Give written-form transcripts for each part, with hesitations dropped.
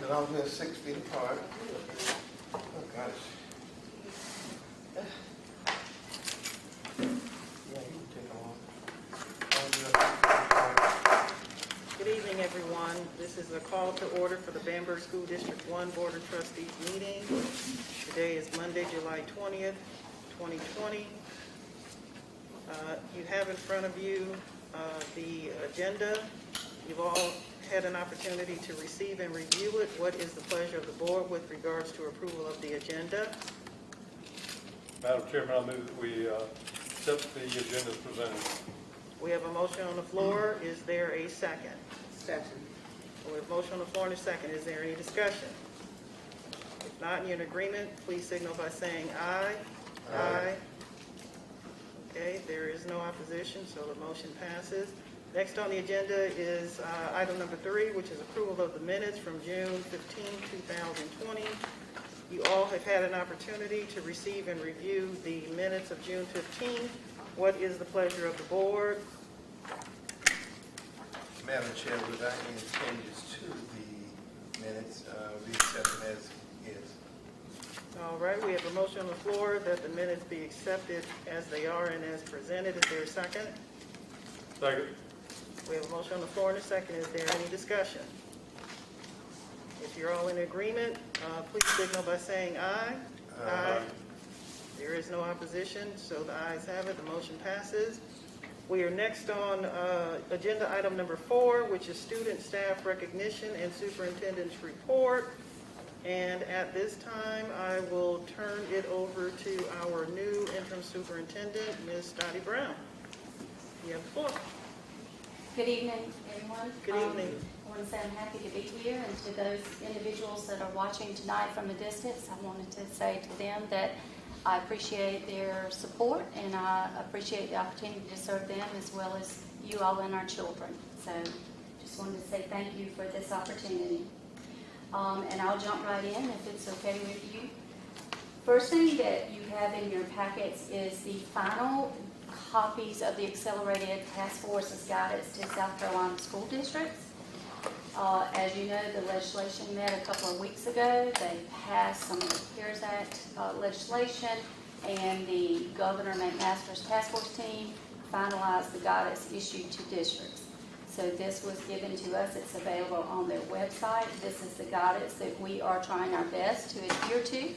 as long as we're 6 feet apart. Oh, gosh. Yeah, you can take them on. Good evening, everyone. This is a call to order for the Bamberg School District 1 Board of Trustees meeting. Today is Monday, July 20th, 2020. You have in front of you the agenda. You've all had an opportunity to receive and review it. What is the pleasure of the board with regards to approval of the agenda? Madam Chairman, I move that we accept the agenda as presented. We have a motion on the floor. Is there a second? Second. We have a motion on the floor and a second. Is there any discussion? If not, and you're in agreement, please signal by saying aye. Aye. Okay, there is no opposition, so the motion passes. Next on the agenda is item number 3, which is approval of the minutes from June 15, 2020. You all have had an opportunity to receive and review the minutes of June 15. What is the pleasure of the board? Madam Chair, without any changes to the minutes, we accept them as is. All right, we have a motion on the floor that the minutes be accepted as they are and as presented. Is there a second? Second. We have a motion on the floor and a second. Is there any discussion? If you're all in agreement, please signal by saying aye. Aye. There is no opposition, so the ayes have it. The motion passes. We are next on agenda item number 4, which is student staff recognition and superintendent's report. And at this time, I will turn it over to our new interim superintendent, Ms. Dottie Brown. You have the floor. Good evening, everyone. Good evening. I want to say I'm happy to be here, and to those individuals that are watching tonight from a distance, I wanted to say to them that I appreciate their support, and I appreciate the opportunity to serve them as well as you all and our children. So just wanted to say thank you for this opportunity. And I'll jump right in if it's okay with you. First thing that you have in your packets is the final copies of the Accelerated Task Force's guidance to South Carolina school districts. As you know, the legislation met a couple of weeks ago. They passed some of the CARES Act legislation, and the Governor McMaster's task force team finalized the guidance issued to districts. So this was given to us. It's available on their website. This is the guidance that we are trying our best to adhere to.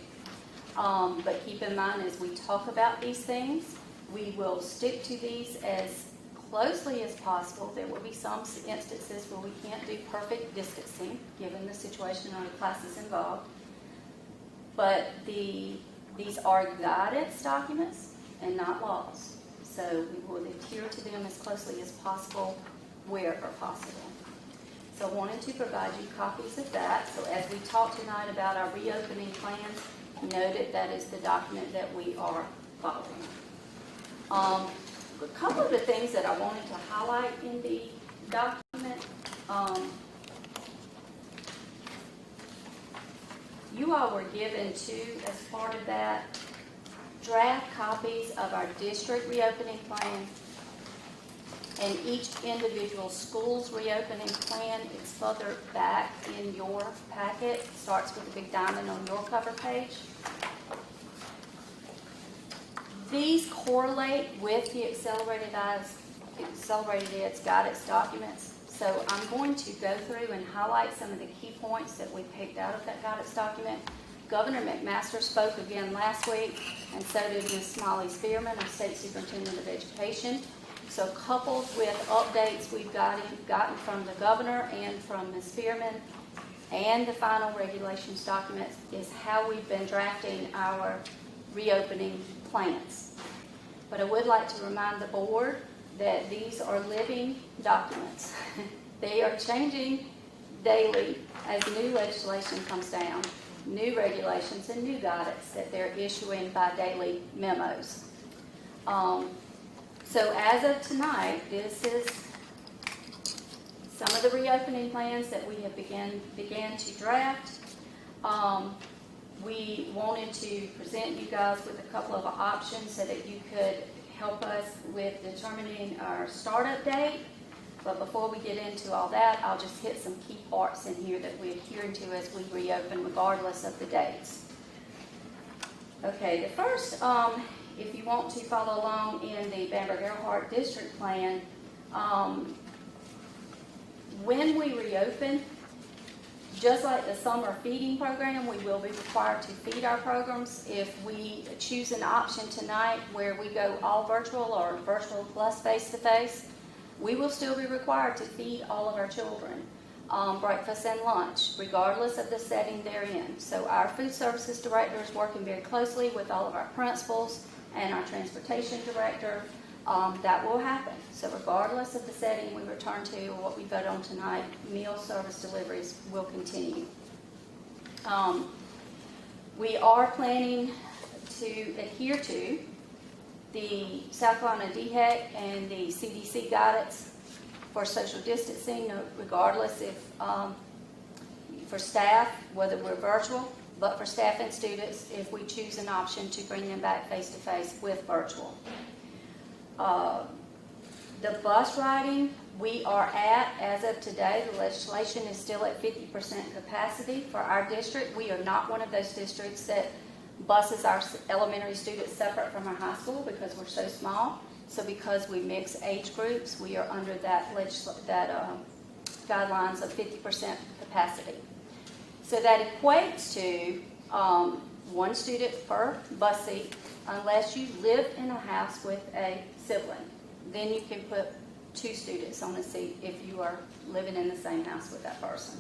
But keep in mind, as we talk about these things, we will stick to these as closely as possible. There will be some instances where we can't do perfect distancing, given the situation or the classes involved. But these are guidance documents and not laws. So we will adhere to them as closely as possible wherever possible. So I wanted to provide you copies of that. So as we talk tonight about our reopening plans, noted that is the document that we are following. A couple of the things that I wanted to highlight in the document, you all were given as part of that, draft copies of our district reopening plan and each individual school's reopening plan. It's further back in your packet. It starts with a big diamond on your cover page. These correlate with the Accelerated Ed's guidance documents. So I'm going to go through and highlight some of the key points that we picked out of that guidance document. Governor McMaster spoke again last week, and so did Ms. Smiley Spearman, our State Superintendent of Education. So coupled with updates we've gotten from the Governor and from Ms. Spearman and the final regulations documents is how we've been drafting our reopening plans. But I would like to remind the board that these are living documents. They are changing daily as new legislation comes down, new regulations and new guidance that they're issuing by daily memos. So as of tonight, this is some of the reopening plans that we have began to draft. We wanted to present you guys with a couple of options so that you could help us with determining our startup date. But before we get into all that, I'll just hit some key parts in here that we're adhering to as we reopen regardless of the dates. Okay, the first, if you want to follow along in the Bamberg-Earhart District Plan, when we reopen, just like the summer feeding program, we will be required to feed our programs. If we choose an option tonight where we go all virtual or virtual plus face-to-face, we will still be required to feed all of our children breakfast and lunch, regardless of the setting they're in. So our food services director is working very closely with all of our principals and our transportation director. That will happen. So regardless of the setting we return to or what we vote on tonight, meal service deliveries will continue. We are planning to adhere to the South Carolina DHEC and the CDC guidance for social distancing, regardless if for staff, whether we're virtual, but for staff and students, if we choose an option to bring them back face-to-face with virtual. The bus riding, we are at, as of today, the legislation is still at 50% capacity for our district. We are not one of those districts that buses our elementary students separate from our high school because we're so small. So because we mix age groups, we are under that guidelines of 50% capacity. So that equates to one student per bus seat unless you live in a house with a sibling. Then you can put 2 students on a seat if you are living in the same house with that person.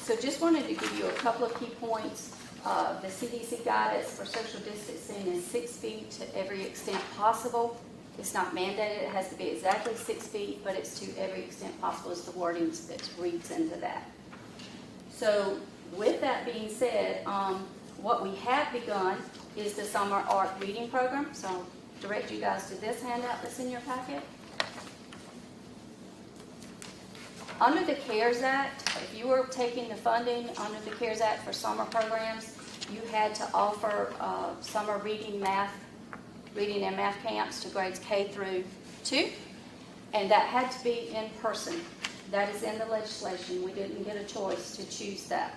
So just wanted to give you a couple of key points. The CDC guidance for social distancing is 6 feet to every extent possible. It's not mandated, it has to be exactly 6 feet, but it's to every extent possible is the wording that reads into that. So with that being said, what we have begun is the summer art reading program. So I'll direct you guys to this handout that's in your packet. Under the CARES Act, if you were taking the funding under the CARES Act for summer programs, you had to offer summer reading and math camps to grades K through 2, and that had to be in person. That is in the legislation. We didn't get a choice to choose that.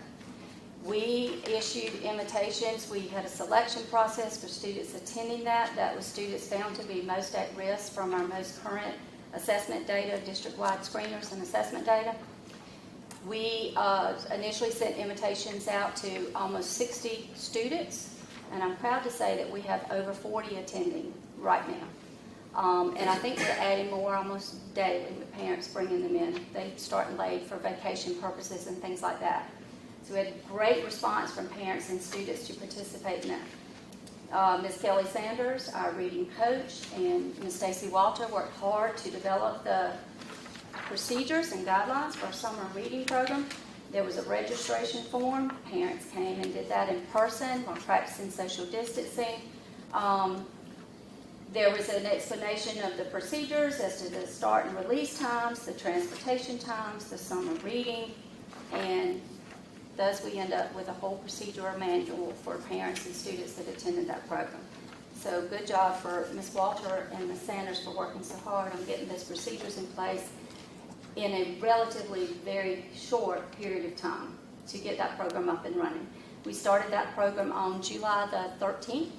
We issued invitations. We had a selection process for students attending that. That was students found to be most at risk from our most current assessment data, district-wide screeners and assessment data. We initially sent invitations out to almost 60 students, and I'm proud to say that we have over 40 attending right now. And I think we're adding more almost daily with parents bringing them in. They start late for vacation purposes and things like that. So we had a great response from parents and students to participate in that. Ms. Kelly Sanders, our reading coach, and Ms. Stacy Walter worked hard to develop the procedures and guidelines for our summer reading program. There was a registration form. Parents came and did that in person while practicing social distancing. There was an explanation of the procedures as to the start and release times, the transportation times, the summer reading, and thus we end up with a whole procedural manual for parents and students that attended that program. So good job for Ms. Walter and Ms. Sanders for working so hard on getting those procedures in place in a relatively very short period of time to get that program up and running. We started that program on July the 13th,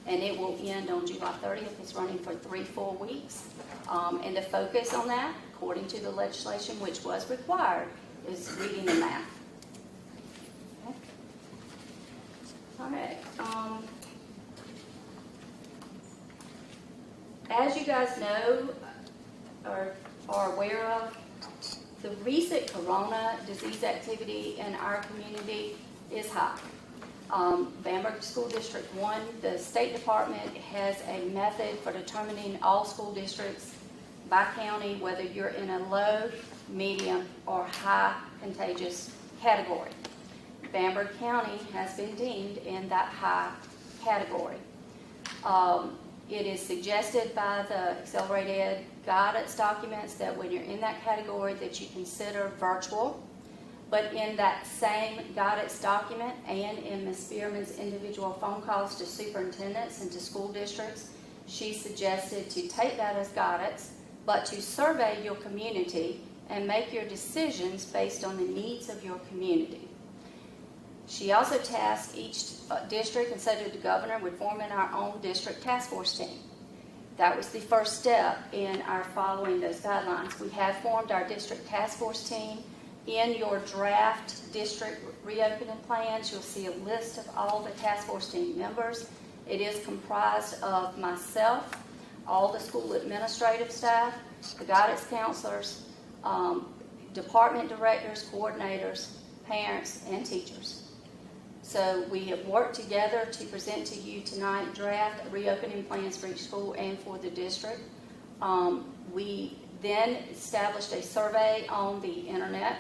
and it will end on July 30th. It's running for 3 full weeks. And the focus on that, according to the legislation, which was required, is reading and math. Okay. All right. As you guys know or are aware of, the recent corona disease activity in our community is high. Bamberg School District 1, the State Department has a method for determining all school districts by county, whether you're in a low, medium, or high contagious category. Bamberg County has been deemed in that high category. It is suggested by the Accelerated Ed guidance documents that when you're in that category that you consider virtual. But in that same guidance document and in Ms. Spearman's individual phone calls to superintendents and to school districts, she suggested to take that as guidance, but to survey your community and make your decisions based on the needs of your community. She also tasked each district and said to the governor would form in our own district task force team. That was the first step in our following those guidelines. We have formed our district task force team. In your draft district reopening plans, you'll see a list of all the task force team members. It is comprised of myself, all the school administrative staff, the guidance counselors, department directors, coordinators, parents, and teachers. So we have worked together to present to you tonight draft reopening plans for each school and for the district. We then established a survey on the internet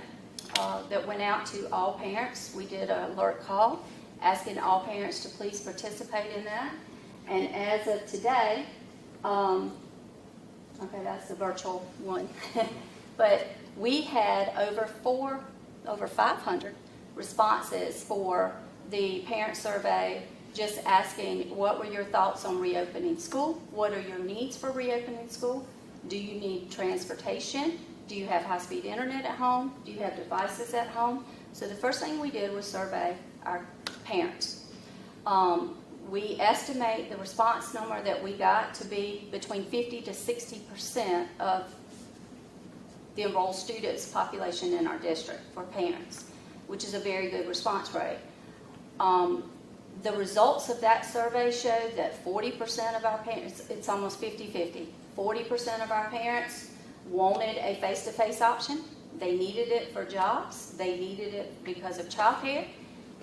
that went out to all parents. We did an alert call asking all parents to please participate in that. And as of today, okay, that's the virtual one, but we had over 500 responses for the parent survey, just asking what were your thoughts on reopening school? What are your needs for reopening school? Do you need transportation? Do you have high-speed internet at home? Do you have devices at home? So the first thing we did was survey our parents. We estimate the response number that we got to be between 50 to 60% of the enrolled students population in our district for parents, which is a very good response rate. The results of that survey showed that 40% of our parents, it's almost 50-50, 40% of our parents wanted a face-to-face option. They needed it for jobs. They needed it because of childcare.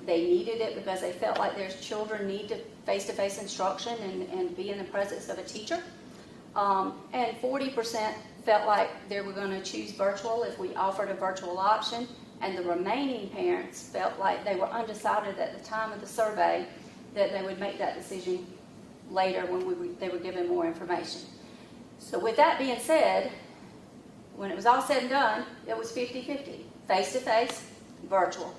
They needed it because they felt like their children need face-to-face instruction and be in the presence of a teacher. And 40% felt like they were going to choose virtual if we offered a virtual option. And the remaining parents felt like they were undecided at the time of the survey that they would make that decision later when they were given more information. So with that being said, when it was all said and done, it was 50-50, face-to-face, virtual.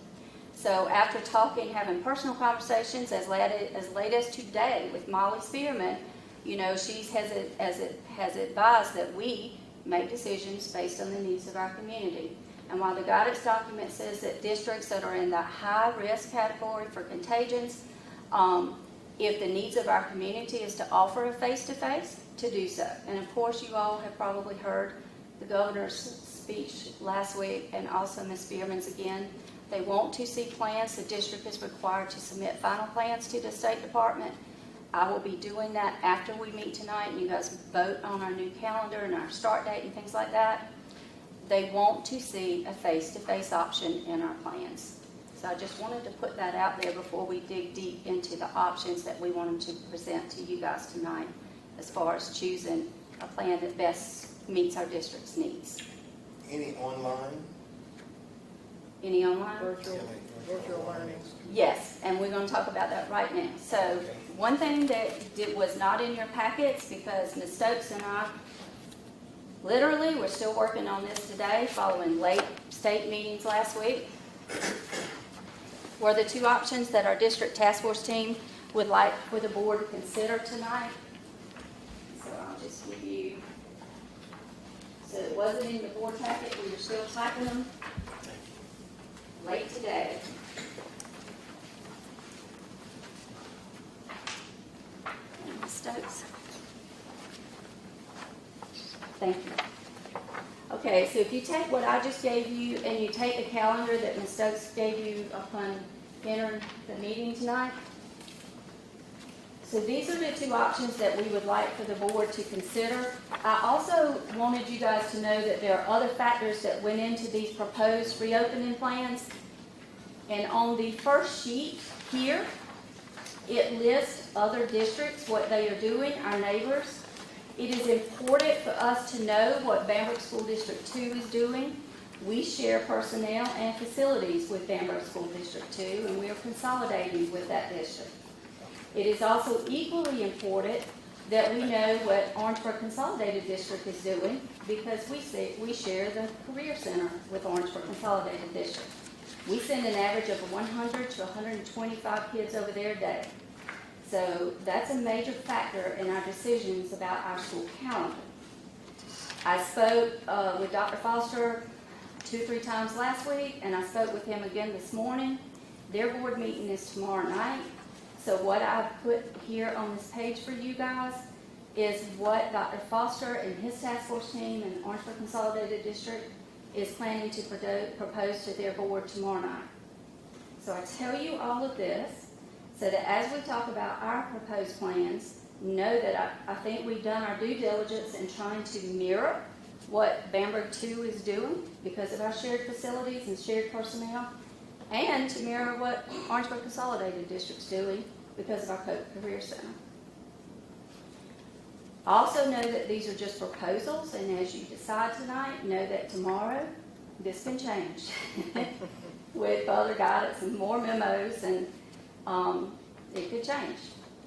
So after talking, having personal conversations as late as today with Molly Spearman, you know, she has advised that we make decisions based on the needs of our community. And while the guidance document says that districts that are in the high-risk category for contagions, if the needs of our community is to offer a face-to-face, to do so. And of course, you all have probably heard the governor's speech last week and also Ms. Spearman's again. They want to see plans. The district is required to submit final plans to the State Department. I will be doing that after we meet tonight and you guys vote on our new calendar and our start date and things like that. They want to see a face-to-face option in our plans. So I just wanted to put that out there before we dig deep into the options that we wanted to present to you guys tonight as far as choosing a plan that best meets our district's needs. Any online? Any online? Virtual learning. Yes, and we're going to talk about that right now. So one thing that was not in your packets, because Ms. Stokes and I, literally, we're still working on this today following late state meetings last week, were the two options that our district task force team would like for the board to consider tonight. So I'll just give you, so it wasn't in the board packet, we were still typing them late today. And Ms. Stokes. Thank you. Okay, so if you take what I just gave you and you take the calendar that Ms. Stokes gave you upon entering the meeting tonight, so these are the two options that we would like for the board to consider. I also wanted you guys to know that there are other factors that went into these proposed reopening plans. And on the first sheet here, it lists other districts, what they are doing, our neighbors. It is important for us to know what Bamberg School District 2 is doing. We share personnel and facilities with Bamberg School District 2, and we are consolidating with that district. It is also equally important that we know what Orangeburg Consolidated District is doing, because we share the Career Center with Orangeburg Consolidated District. We send an average of 100 to 125 kids over there a day. so that's a major factor in our decisions about our school calendar. I spoke with Dr. Foster 2 or 3 times last week, and I spoke with him again this morning. Their board meeting is tomorrow night. So what I've put here on this page for you guys is what Dr. Foster and his task force team and Orangeburg Consolidated District is planning to propose to their board tomorrow night. So I tell you all of this so that as we talk about our proposed plans, know that I think we've done our due diligence in trying to mirror what Bamberg 2 is doing because of our shared facilities and shared personnel, and to mirror what Orangeburg Consolidated District's doing because of our Career Center. Also know that these are just proposals, and as you decide tonight, know that tomorrow this can change with further guidance and more memos, and it could change.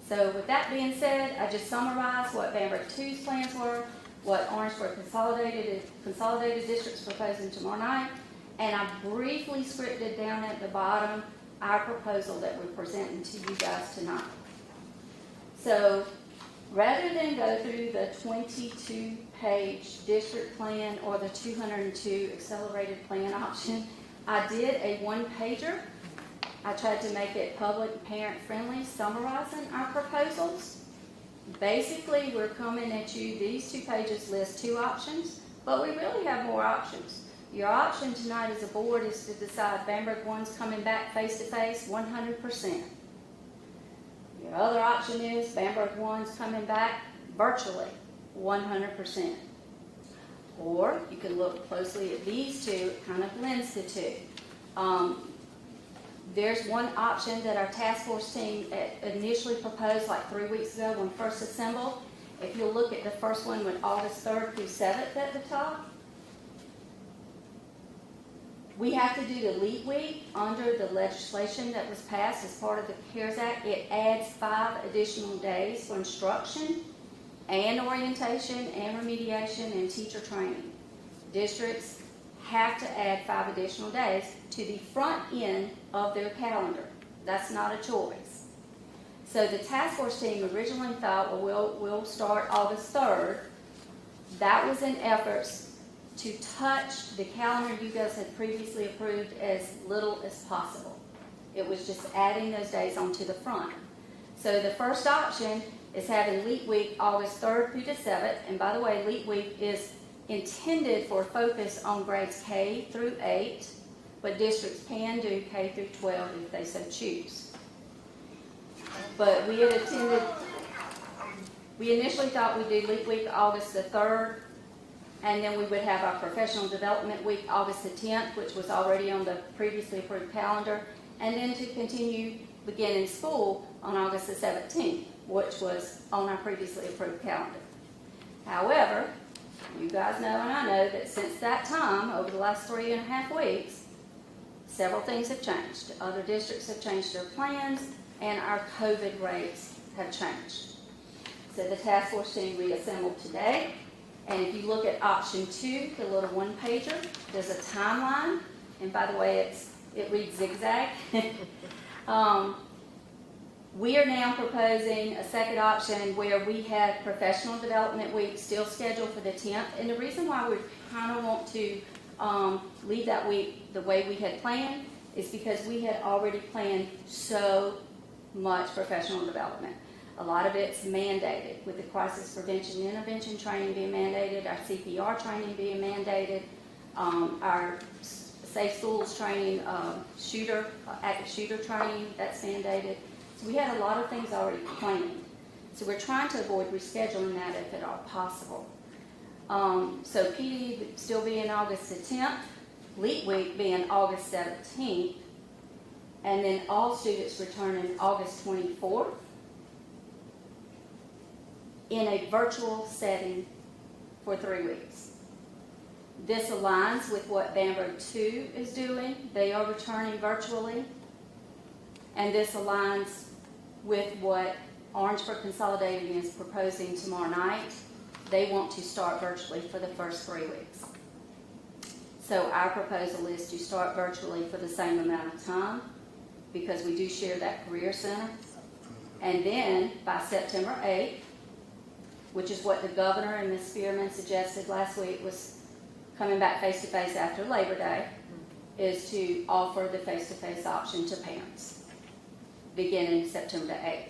So with that being said, I just summarized what Bamberg 2's plans were, what Orangeburg Consolidated District's proposing tomorrow night, and I briefly scripted down at the bottom our proposal that we're presenting to you guys tonight. So rather than go through the 22-page district plan or the 202 accelerated plan option, I did a one-pager. I tried to make it public and parent-friendly, summarizing our proposals. Basically, we're coming at you, these 2 pages list 2 options, but we really have more options. Your option tonight as a board is to decide Bamberg 1's coming back face-to-face 100%. Your other option is Bamberg 1's coming back virtually 100%. Or you can look closely at these 2, it kind of blends the 2. There's one option that our task force team initially proposed like 3 weeks ago when first assembled. If you'll look at the first one with August 3rd through 7th at the top, we have to do the leap week under the legislation that was passed as part of the CARES Act. It adds 5 additional days for instruction and orientation and remediation and teacher training. Districts have to add 5 additional days to the front end of their calendar. That's not a choice. So the task force team originally thought, well, we'll start August 3rd. That was in efforts to touch the calendar you guys had previously approved as little as possible. It was just adding those days onto the front. So the first option is having Leap Week August 3rd through the 7th. And by the way, Leap Week is intended for focus on grades K through 8, but districts can do K through 12 if they so choose. But we initially thought we'd do Leap Week August the 3rd, and then we would have our Professional Development Week August the 10th, which was already on the previously approved calendar, and then to continue beginning school on August the 17th, which was on our previously approved calendar. However, you guys know and I know that since that time, over the last 3.5 weeks, several things have changed. Other districts have changed their plans, and our COVID rates have changed. So the task force team reassembled today, and if you look at option 2, the little one-pager, there's a timeline, and by the way, it reads zigzag. We are now proposing a second option where we have Professional Development Week still scheduled for the 10th. And the reason why we kind of want to leave that week the way we had planned is because we had already planned so much professional development. A lot of it's mandated, with the crisis prevention and intervention training being mandated, our CPR training being mandated, our Safe Schools training, active shooter training, that's mandated. So we had a lot of things already planned. So we're trying to avoid rescheduling that if at all possible. So PD still being August the 10th, Leap Week being August 17th, and then all students returning August 24th in a virtual setting for 3 weeks. This aligns with what Bamberg 2 is doing. They are returning virtually. And this aligns with what Orangeburg Consolidated is proposing tomorrow night. They want to start virtually for the first 3 weeks. So our proposal is to start virtually for the same amount of time, because we do share that career center. And then by September 8th, which is what the governor and Ms. Spearman suggested last week, was coming back face-to-face after Labor Day, is to offer the face-to-face option to parents, beginning September 8th.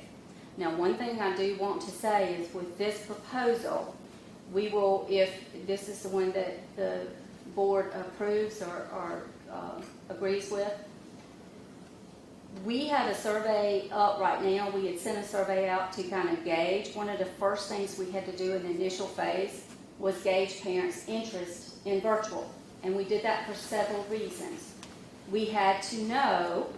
Now, one thing I do want to say is with this proposal, we will, if this is the one that the board approves or agrees with, we have a survey up right now. We had sent a survey out to kind of gauge. One of the first things we had to do in the initial phase was gauge parents' interest in virtual. And we did that for several reasons. We had to know,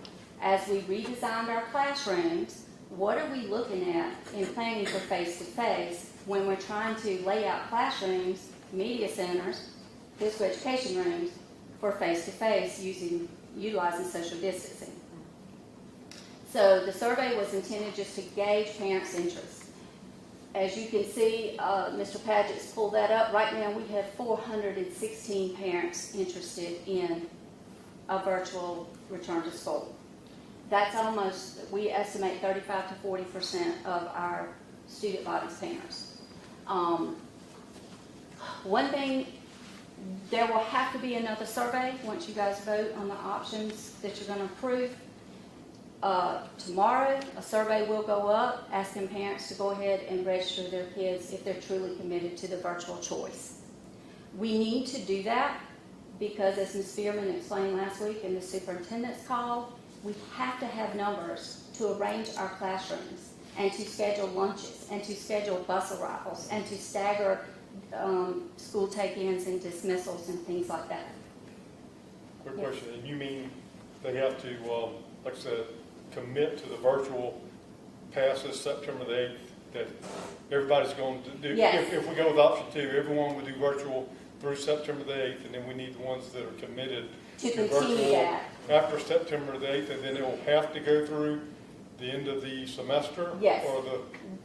as we redesigned our classrooms, what are we looking at in planning for face-to-face when we're trying to lay out classrooms, media centers, physical education rooms for face-to-face utilizing social distancing. So the survey was intended just to gauge parents' interest. As you can see, Mr. Padgett's pulled that up. Right now we have 416 parents interested in a virtual return to school. That's almost, we estimate 35 to 40% of our student body's parents. One thing, there will have to be another survey once you guys vote on the options that you're going to approve. Tomorrow, a survey will go up asking parents to go ahead and register their kids if they're truly committed to the virtual choice. We need to do that because, as Ms. Spearman explained last week in the superintendent's call, we have to have numbers to arrange our classrooms and to schedule lunches and to schedule bus arrivals and to stagger school take-ins and dismissals and things like that. Quick question, and you mean they have to, like I said, commit to the virtual past this September the 8th, that everybody's going to do? Yes. If we go with option 2, everyone would do virtual through September the 8th, and then we need the ones that are committed To to continue virtual that. after September the 8th, and then it will have to go through the end of the semester? Yes. Or the,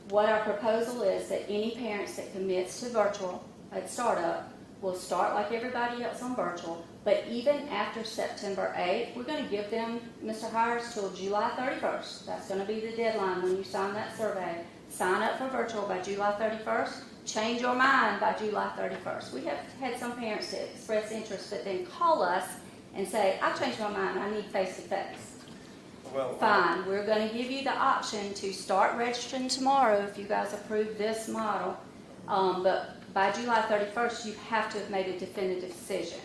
What our proposal is that any parents that commits to virtual at startup will start like everybody else on virtual, but even after September 8th, we're going to give them, Mr. Hires, till July 31st. That's going to be the deadline when you sign that survey. Sign up for virtual by July 31st. Change your mind by July 31st. We have had some parents that express interest, but then call us and say, I changed my mind, I need face-to-face. Well, Fine, we're going to give you the option to start registering tomorrow if you guys approve this model, but by July 31st, you have to have made a definitive decision.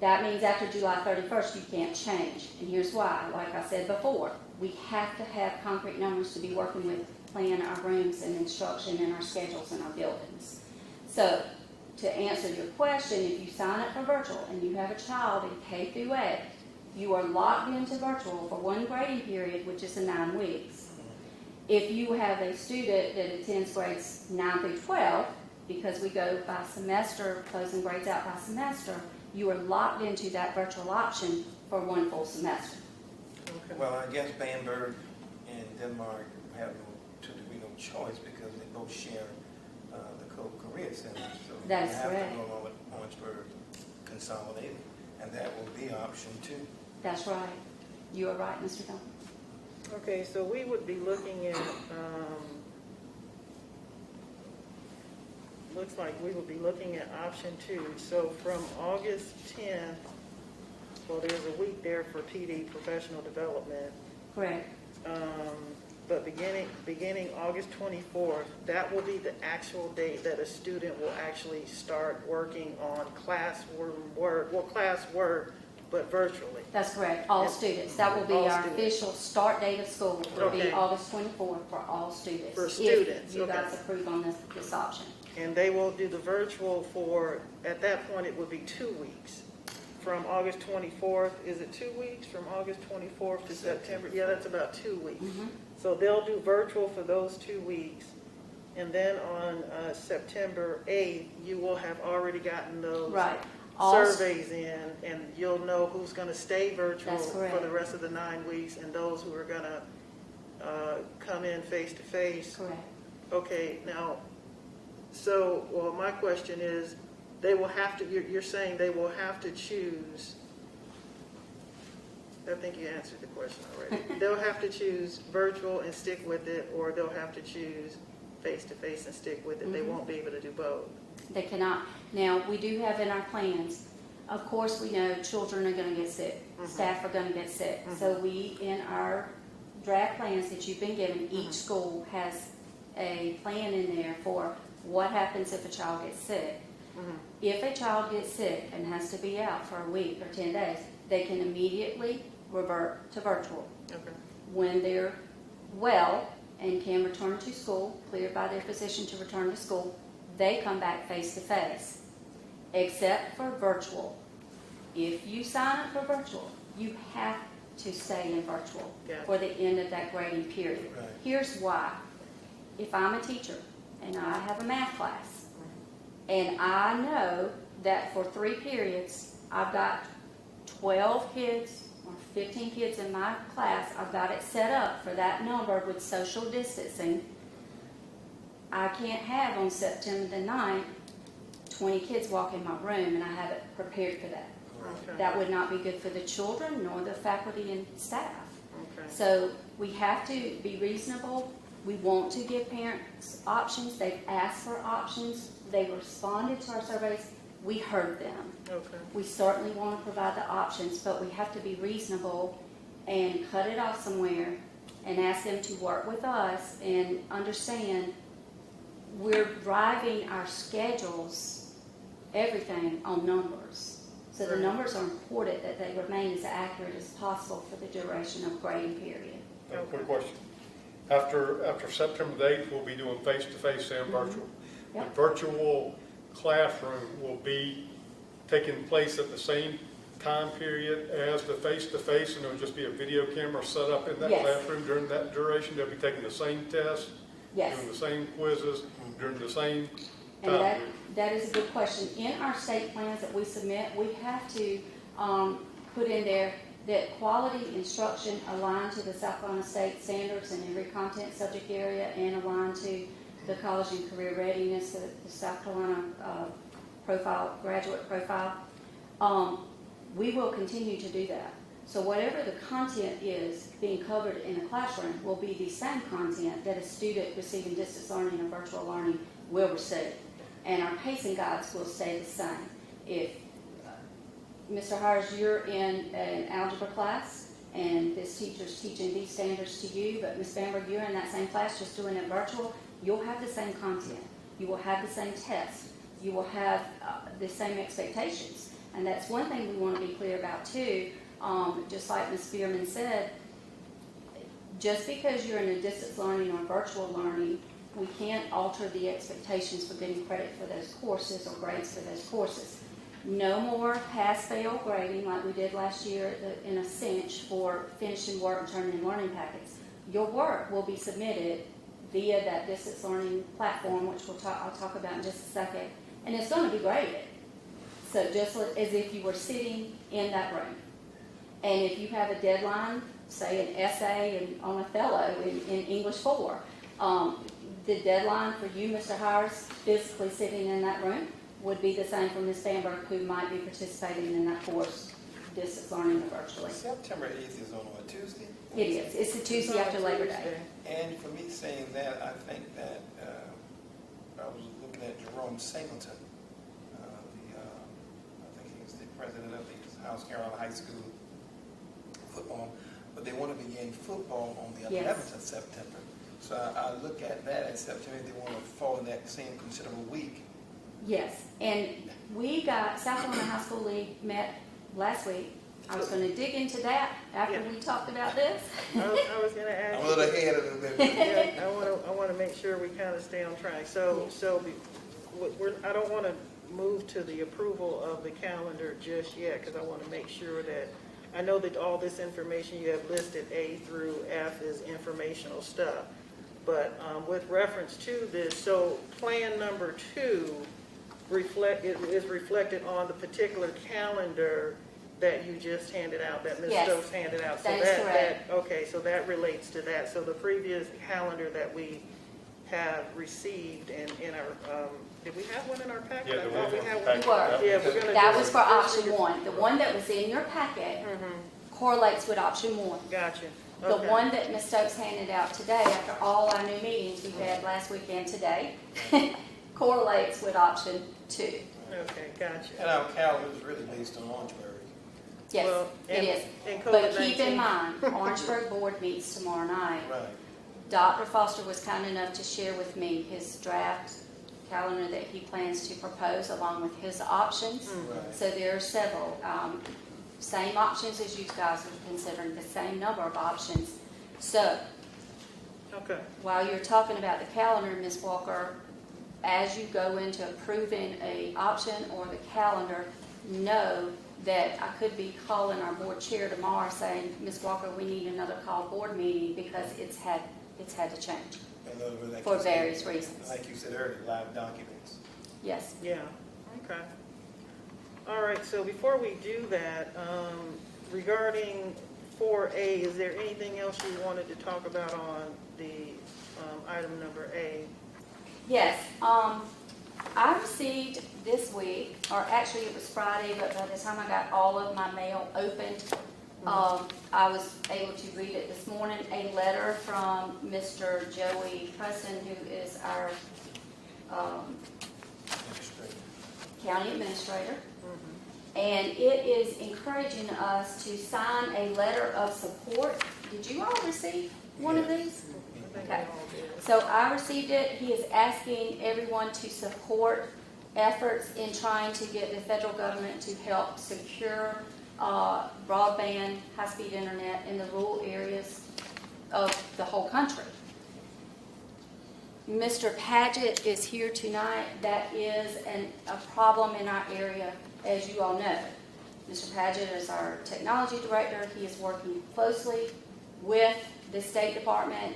That means after July 31st, you can't change. And here's why. Like I said before, we have to have concrete numbers to be working with, plan our rooms and instruction and our schedules in our buildings. So to answer your question, if you sign up for virtual and you have a child in K through 8, you are locked into virtual for one grading period, which is the 9 weeks. If you have a student that attends grades 9 through 12, because we go by semester, closing grades out by semester, you are locked into that virtual option for one full semester. Okay. well, I guess Bamberg and Denmark have no choice because they both share the Korea Center. So That's you have correct. to go along with Orangeburg consolidated, and that will be option 2. That's right. You are right, Mr. Dunn. Okay, so we would be looking at, looks like we will be looking at option 2. So from August 10th, well, there's a week there for PD, professional development. Correct. But beginning August 24th, that will be the actual date that a student will actually start working on classwork, but virtually. That's correct. All students. That will be All our students. official start date of school. Will be Okay. August 24th for all students. For students, If you okay. guys approve on this option. And they will do the virtual for, at that point, it would be 2 weeks. From August 24th, is it 2 weeks? From August 24th to September? Yeah, that's about 2 weeks. Mhm. So they'll do virtual for those 2 weeks. And then on September 8th, you will have already gotten those Right. surveys in, and you'll know who's going to stay virtual That's correct. for the rest of the 9 weeks and those who are going to come in face-to-face. Correct. Okay, now, so, well, my question is, they will have to, you're saying they will have to choose I think you answered the question already. They'll have to choose virtual and stick with it, or they'll have to choose face-to-face and stick with it. They won't be able to do both. They cannot. Now, we do have in our plans, of course, we know children are going to get sick, staff are going to get sick. So we, in our draft plans that you've been given, each school has a plan in there for what happens if a child gets sick. If a child gets sick and has to be out for a week or 10 days, they can immediately revert to virtual. Okay. When they're well and can return to school, cleared by their physician to return to school, they come back face-to-face, except for virtual. If you sign up for virtual, you have to stay in virtual for the end of that grading period. Right. Here's why. If I'm a teacher and I have a math class, and I know that for 3 periods, I've got 12 kids or 15 kids in my class, I've got it set up for that number with social distancing. I can't have on September the 9th 20 kids walk in my room, and I have it prepared for that. Okay. That would not be good for the children nor the faculty and staff. Okay. So we have to be reasonable. We want to give parents options. They've asked for options. They responded to our surveys. We heard them. Okay. We certainly want to provide the options, but we have to be reasonable and cut it off somewhere and ask them to work with us and understand we're driving our schedules, everything on numbers. So the numbers are important that they remain as accurate as possible for the duration of grading period. Quick question. After September the 8th, we'll be doing face-to-face and virtual. Yep. The virtual classroom will be taking place at the same time period as the face-to-face, and it'll just be a video camera set up in that Yes. classroom during that duration. They'll be taking the same tests, Yes. doing the same quizzes, during the same And time that, period. that is a good question. In our state plans that we submit, we have to put in there that quality instruction aligned to the South Carolina state standards in every content subject area and aligned to the college and career readiness, the South Carolina profile, graduate profile. We will continue to do that. So whatever the content is being covered in a classroom will be the same content that a student receiving distance learning or virtual learning will receive. And our pacing guides will stay the same. If, Mr. Hires, you're in an algebra class and this teacher's teaching these standards to you, but Ms. Bamberg, you're in that same class just doing it virtual, you'll have the same content. You will have the same test. You will have the same expectations. And that's one thing we want to be clear about too. Just like Ms. Spearman said, just because you're in a distance learning or virtual learning, we can't alter the expectations for getting credit for those courses or grades for those courses. No more pass-fail grading like we did last year in a cinch for finishing work and turning in learning packets. Your work will be submitted via that distance learning platform, which I'll talk about in just a second, and it's going to be graded. So just as if you were sitting in that room. And if you have a deadline, say an essay on Othello in English 4, the deadline for you, Mr. Hires, physically sitting in that room would be the same for Ms. Bamberg, who might be participating in that course, distance learning or virtually. September 8th is on a Tuesday? It is. It's the Tuesday after Labor Day. And for me saying that, I think that I was looking at Jerome Singleton, I think he was the president of the South Carolina High School football, but they want to begin football on the 11th Yes. of September. So I look at that as September, they want to fall in that same considerable week. Yes, and South Carolina High School League met last week. I was going to dig into that after we talked about this. I was going to ask I'm a you. little ahead of the Yeah, I want to make sure we kind of stay on track. So I don't want to move to the approval of the calendar just yet, because I want to make sure that, I know that all this information you have listed, A through F, is informational stuff. But with reference to this, so plan number 2 is reflected on the particular calendar that you just handed out, that Ms. Yes, Stokes handed out. that is correct. Okay, so that relates to that. So the previous calendar that we have received and in our, did we have one in our packet? Yeah, I the thought we one had in one. the You were. packet. Yeah, we're gonna That do was it. for option 1. The one that was in your packet correlates with option 1. Gotcha. The Okay. one that Ms. Stokes handed out today, after all our new meetings we've had last week and today, correlates with option 2. Okay, gotcha. And our calendar is really based on Orangeburg. Yes, Well, it and- is. and But keep COVID-19. in mind, Orangeburg Board meets tomorrow night. Right. Dr. Foster was kind enough to share with me his draft calendar that he plans to propose along with his options. Right. So there are several, same options as you guys are considering, the same number of options. So Okay. while you're talking about the calendar, Ms. Walker, as you go into approving a option or the calendar, know that I could be calling our board chair tomorrow saying, Ms. Walker, we need another call board meeting because it's had to change In other words, like for you said- various reasons. Like you said earlier, live documents. Yes. Yeah, okay. All right, so before we do that, regarding 4A, is there anything else you wanted to talk about on the item number A? Yes, I received this week, or actually it was Friday, but by the time I got all of my mail opened, I was able to read it this morning, a letter from Mr. Joey Preston, who is our Administrative. county administrator. And it is encouraging us to sign a letter of support. Did you all receive one of these? I think Okay. we all did. So I received it. He is asking everyone to support efforts in trying to get the federal government to help secure broadband, high-speed internet in the rural areas of the whole country. Mr. Paget is here tonight. That is a problem in our area, as you all know. Mr. Paget is our technology director. He is working closely with the State Department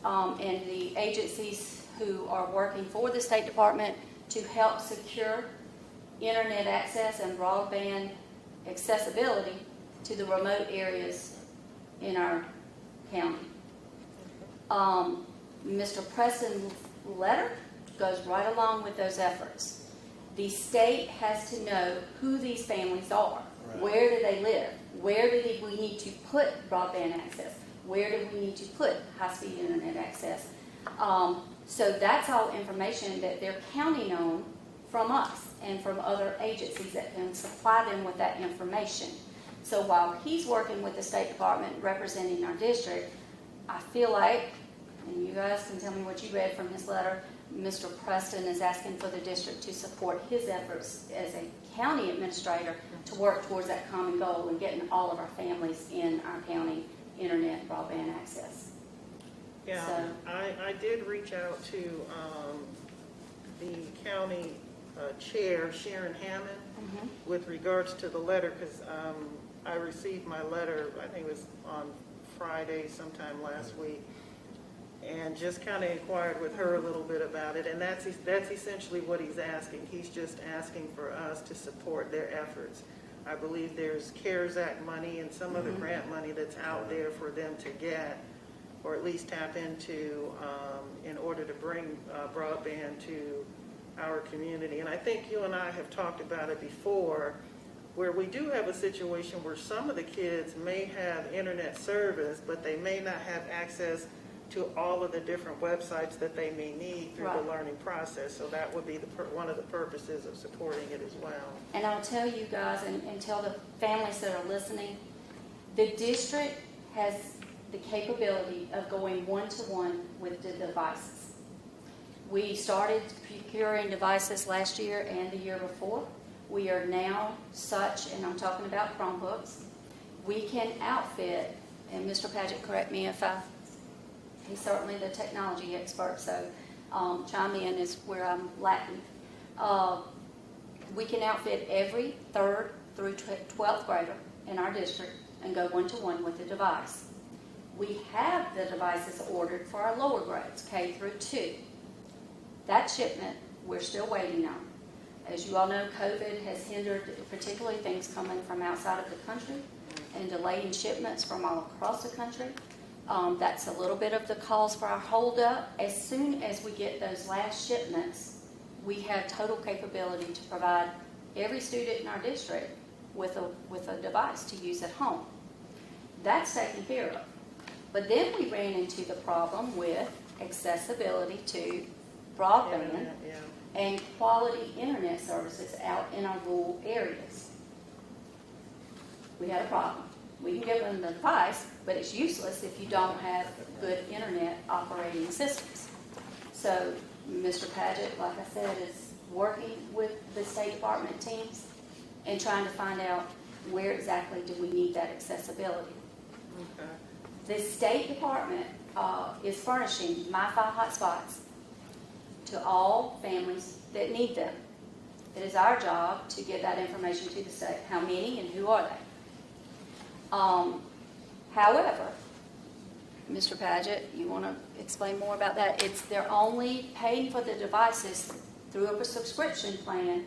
and the agencies who are working for the State Department to help secure internet access and broadband accessibility to the remote areas in our county. Mr. Preston's letter goes right along with those efforts. The state has to know who these families are. Right. Where do they live? Where do we need to put broadband access? Where do we need to put high-speed internet access? So that's all information that they're counting on from us and from other agencies that can supply them with that information. So while he's working with the State Department representing our district, I feel like, and you guys can tell me what you read from his letter, Mr. Preston is asking for the district to support his efforts as a county administrator to work towards that common goal and getting all of our families in our county internet broadband access. Yeah, So- I did reach out to the county chair, Sharon Hammond, with regards to the letter, because I received my letter, I think it was on Friday sometime last week, and just kind of inquired with her a little bit about it, and that's essentially what he's asking. He's just asking for us to support their efforts. I believe there's CARES Act money and some other grant money that's out there for them to get, or at least tap into, in order to bring broadband to our community. And I think you and I have talked about it before, where we do have a situation where some of the kids may have internet service, but they may not have access to all of the different websites that they may need through Right. the learning process. So that would be one of the purposes of supporting it as well. And I'll tell you guys and tell the families that are listening, the district has the capability of going one-to-one with the devices. We started procuring devices last year and the year before. We are now such, and I'm talking about Chromebooks, we can outfit, and Mr. Paget, correct me if he's certainly the technology expert, so chime in is where I'm lacking. We can outfit every 3rd through 12th grader in our district and go one-to-one with the device. We have the devices ordered for our lower grades, K through 2. That shipment, we're still waiting on. As you all know, COVID has hindered particularly things coming from outside of the country and delaying shipments from all across the country. That's a little bit of the cause for our holdup. As soon as we get those last shipments, we have total capability to provide every student in our district with a device to use at home. That's taken care of. But then we ran into the problem with accessibility to broadband Internet, yeah. and quality internet services out in our rural areas. We had a problem. We can give them the device, but it's useless if you don't have good internet operating systems. So Mr. Paget, like I said, is working with the State Department teams and trying to find out where exactly do we need that accessibility. Okay. The State Department is furnishing MiFi hotspots to all families that need them. It is our job to get that information to the state. How many and who are they? However, Mr. Paget, you want to explain more about that? They're only paying for the devices through a subscription plan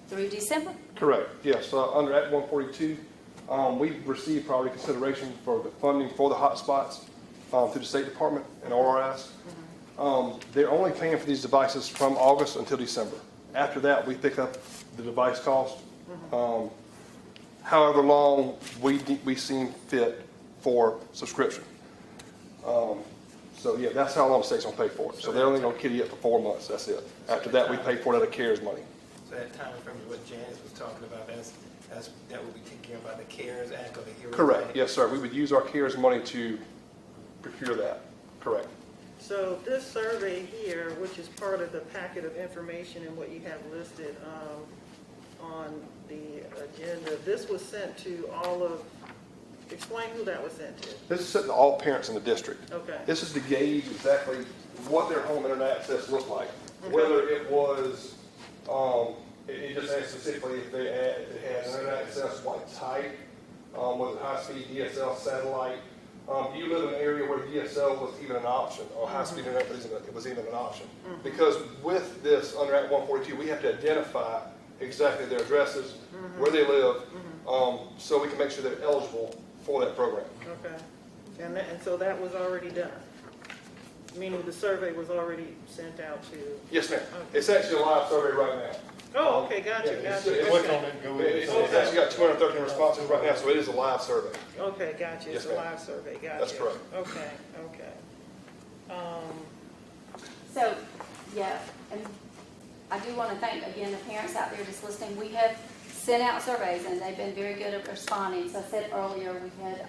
through December? Correct, yes. Under Act 142, we've received priority consideration for the funding for the hotspots through the State Department and ORS. They're only paying for these devices from August until December. After that, we pick up the device cost. However long we seem fit for subscription. So yeah, that's how long the state's gonna pay for it. So they're only gonna kitty it for 4 months, that's it. After that, we pay for it out of CARES money. So that time frame is what Janice was talking about, that would be taken care of by the CARES Act or the HERO Act? Correct, yes, sir. We would use our CARES money to procure that, correct. So this survey here, which is part of the packet of information and what you have listed on the agenda, this was sent to all of, explain who that was sent to. This is sent to all parents in the district. Okay. This is to gauge exactly what their home internet access looked like. Whether it was, it just asked specifically if they had internet access, what type, was it high-speed DSL satellite? Do you live in an area where DSL was even an option, or high-speed internet was even an option? Because with this, under Act 142, we have to identify exactly their addresses, where they live, so we can make sure they're eligible for that program. Okay. And so that was already done? Meaning the survey was already sent out to? Yes, ma'am. It's actually a live survey right now. Oh, okay, gotcha, Yeah, gotcha. Click on it and go in. It's actually got 213 responses right now, so it is a live survey. Okay, gotcha, it's Yes, a ma'am. live survey, gotcha. That's correct. Okay, okay. So, yeah, and I do want to thank, again, the parents out there just listening. We have sent out surveys, and they've been very good at responding. So I said earlier, we had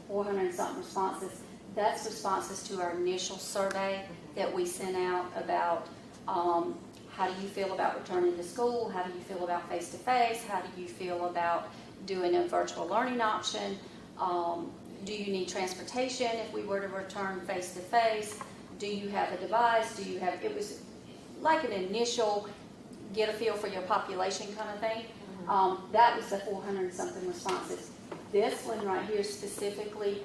400 and something responses. That's responses to our initial survey that we sent out about how do you feel about returning to school? How do you feel about face-to-face? How do you feel about doing a virtual learning option? Do you need transportation if we were to return face-to-face? Do you have a device? Do you have, it was like an initial get a feel for your population kind of thing. That was the 400 and something responses. This one right here specifically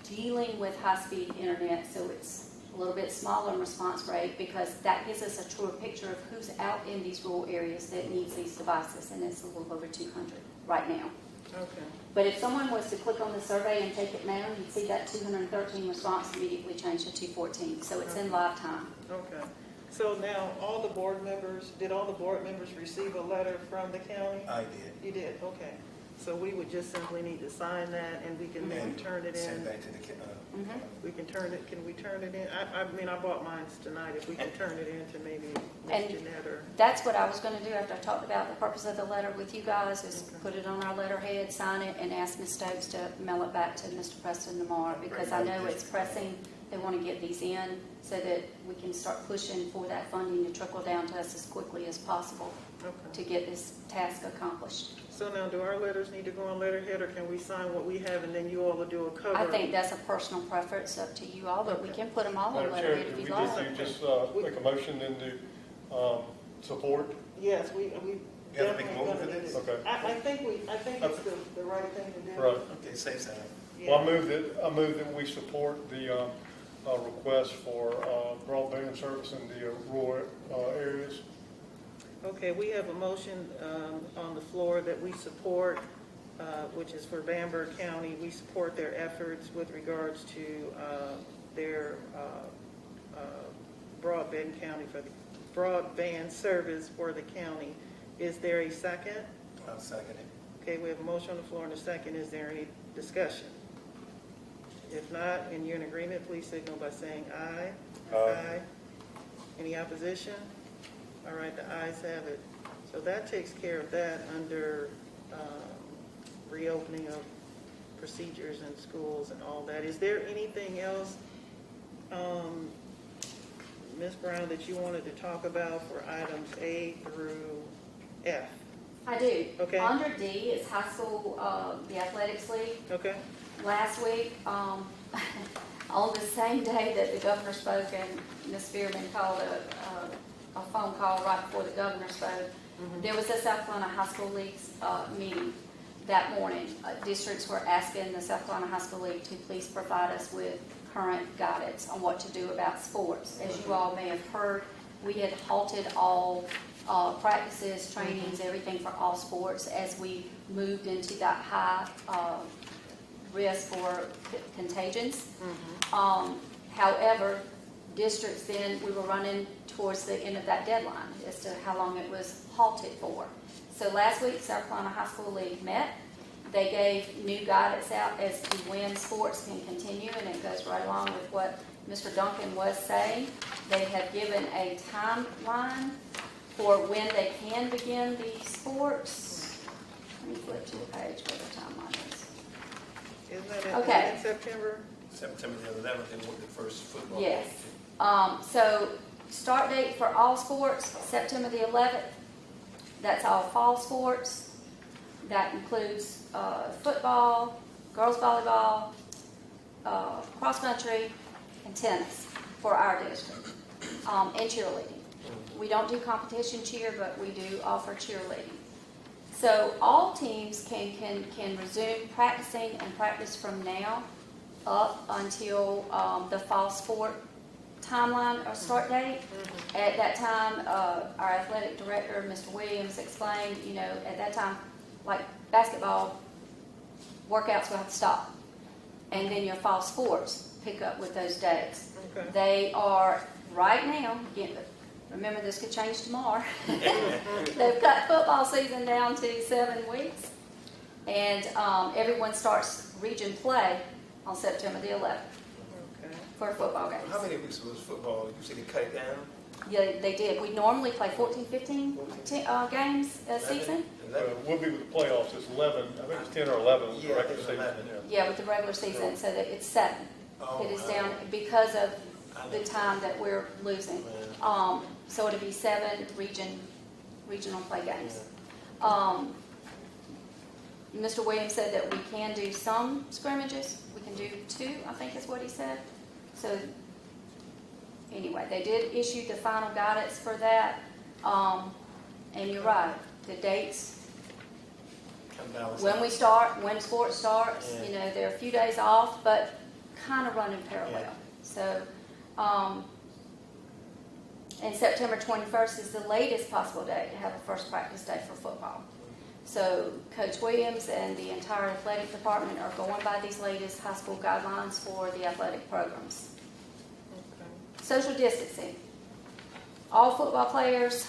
dealing with high-speed internet, so it's a little bit smaller in response rate because that gives us a truer picture of who's out in these rural areas that needs these devices, and it's a little over 200 right now. Okay. But if someone was to click on the survey and take it now, you'd see that 213 response immediately change to 214. So it's in live time. Okay. So now, all the board members, did all the board members receive a letter from the county? I did. You did, okay. So we would just simply need to sign that, and we can then And turn it send in. back to the, We can turn it, can we turn it in? I mean, I bought mine tonight, if we can turn it in to maybe And Ms. Jeanette or. that's what I was going to do after I talked about the purpose of the letter with you guys, is put it on our letterhead, sign it, and ask Ms. Stokes to mail it back to Mr. Preston tomorrow, because I know it's pressing. They want to get these in so that we can start pushing for that funding to trickle down to us as quickly as possible Okay. to get this task accomplished. So now, do our letters need to go on letterhead, or can we sign what we have and then you all will do a cover? I think that's a personal preference up to you all, but we can put them all on Madam Chair, letterhead do if we you'd like. just make a motion then to support? Yes, we You have to make a definitely motion for gonna need this? it. Okay. I think it's the right thing to do. Right. okay, safe side. Well, I Yeah. move that we support the request for broadband service in the rural areas. Okay, we have a motion on the floor that we support, which is for Bamberg County. We support their efforts with regards to their broadband service for the county. Is there a second? I'll second it. Okay, we have a motion on the floor and a second. Is there any discussion? If not, and you're in agreement, please signal by saying aye. Aye. Any opposition? All right, the ayes have it. So that takes care of that under reopening of procedures in schools and all that. Is there anything else, Ms. Brown, that you wanted to talk about for items A through F? I do. Okay. Under D is high school, the athletics league. Okay? Last week, on the same day that the governor spoke and Ms. Spearman called a phone call right before the governor spoke, there was a South Carolina High School League's meeting that morning. Districts were asking the South Carolina High School League to please provide us with current guidance on what to do about sports. As you all may have heard, we had halted all practices, trainings, everything for all sports as we moved into that high risk for contagions. However, districts then, we were running towards the end of that deadline as to how long it was halted for. So last week, South Carolina High School League met. They gave new guidance out as to when sports can continue, and it goes right along with what Mr. Duncan was saying. They have given a timeline for when they can begin the sports. Let me flip to the page where the timeline is. Isn't that Okay. in September? September the 11th, and the first football. Yes. So start date for all sports, September the 11th. That's all fall sports. That includes football, girls volleyball, cross country, and tennis for our district, and cheerleading. We don't do competition cheer, but we do offer cheerleading. So all teams can resume practicing and practice from now up until the fall sport timeline or start date. At that time, our athletic director, Mr. Williams, explained, at that time, like basketball, workouts will have to stop. And then your fall sports pick up with those dates. Okay. They are, right now, remember this could change tomorrow. They've cut football season down to 7 weeks. And everyone starts region play on September the 11th Okay. for football games. How many weeks was football? You said they cut it down? Yeah, they did. We normally play 14, 15 games a season. We'll be with the playoffs, it's 11, I think it's 10 or 11 with the Yeah, regular it's season. 11. Yeah, with the regular season, so that it's 7. Oh, It is wow. down because of the time that we're losing. So it'll be 7 regional play games. Mr. Williams said that we can do some scrimmages. We can do 2, I think is what he said. So anyway, they did issue the final guidance for that. And you're right, the dates, when we start, when sports starts, Yeah. there are a few days off, but kind of run in parallel. Yeah. So, and September 21st is the latest possible date to have a first practice day for football. So Coach Williams and the entire athletic department are going by these latest high school guidelines for the athletic programs. Okay. Social distancing. All football players,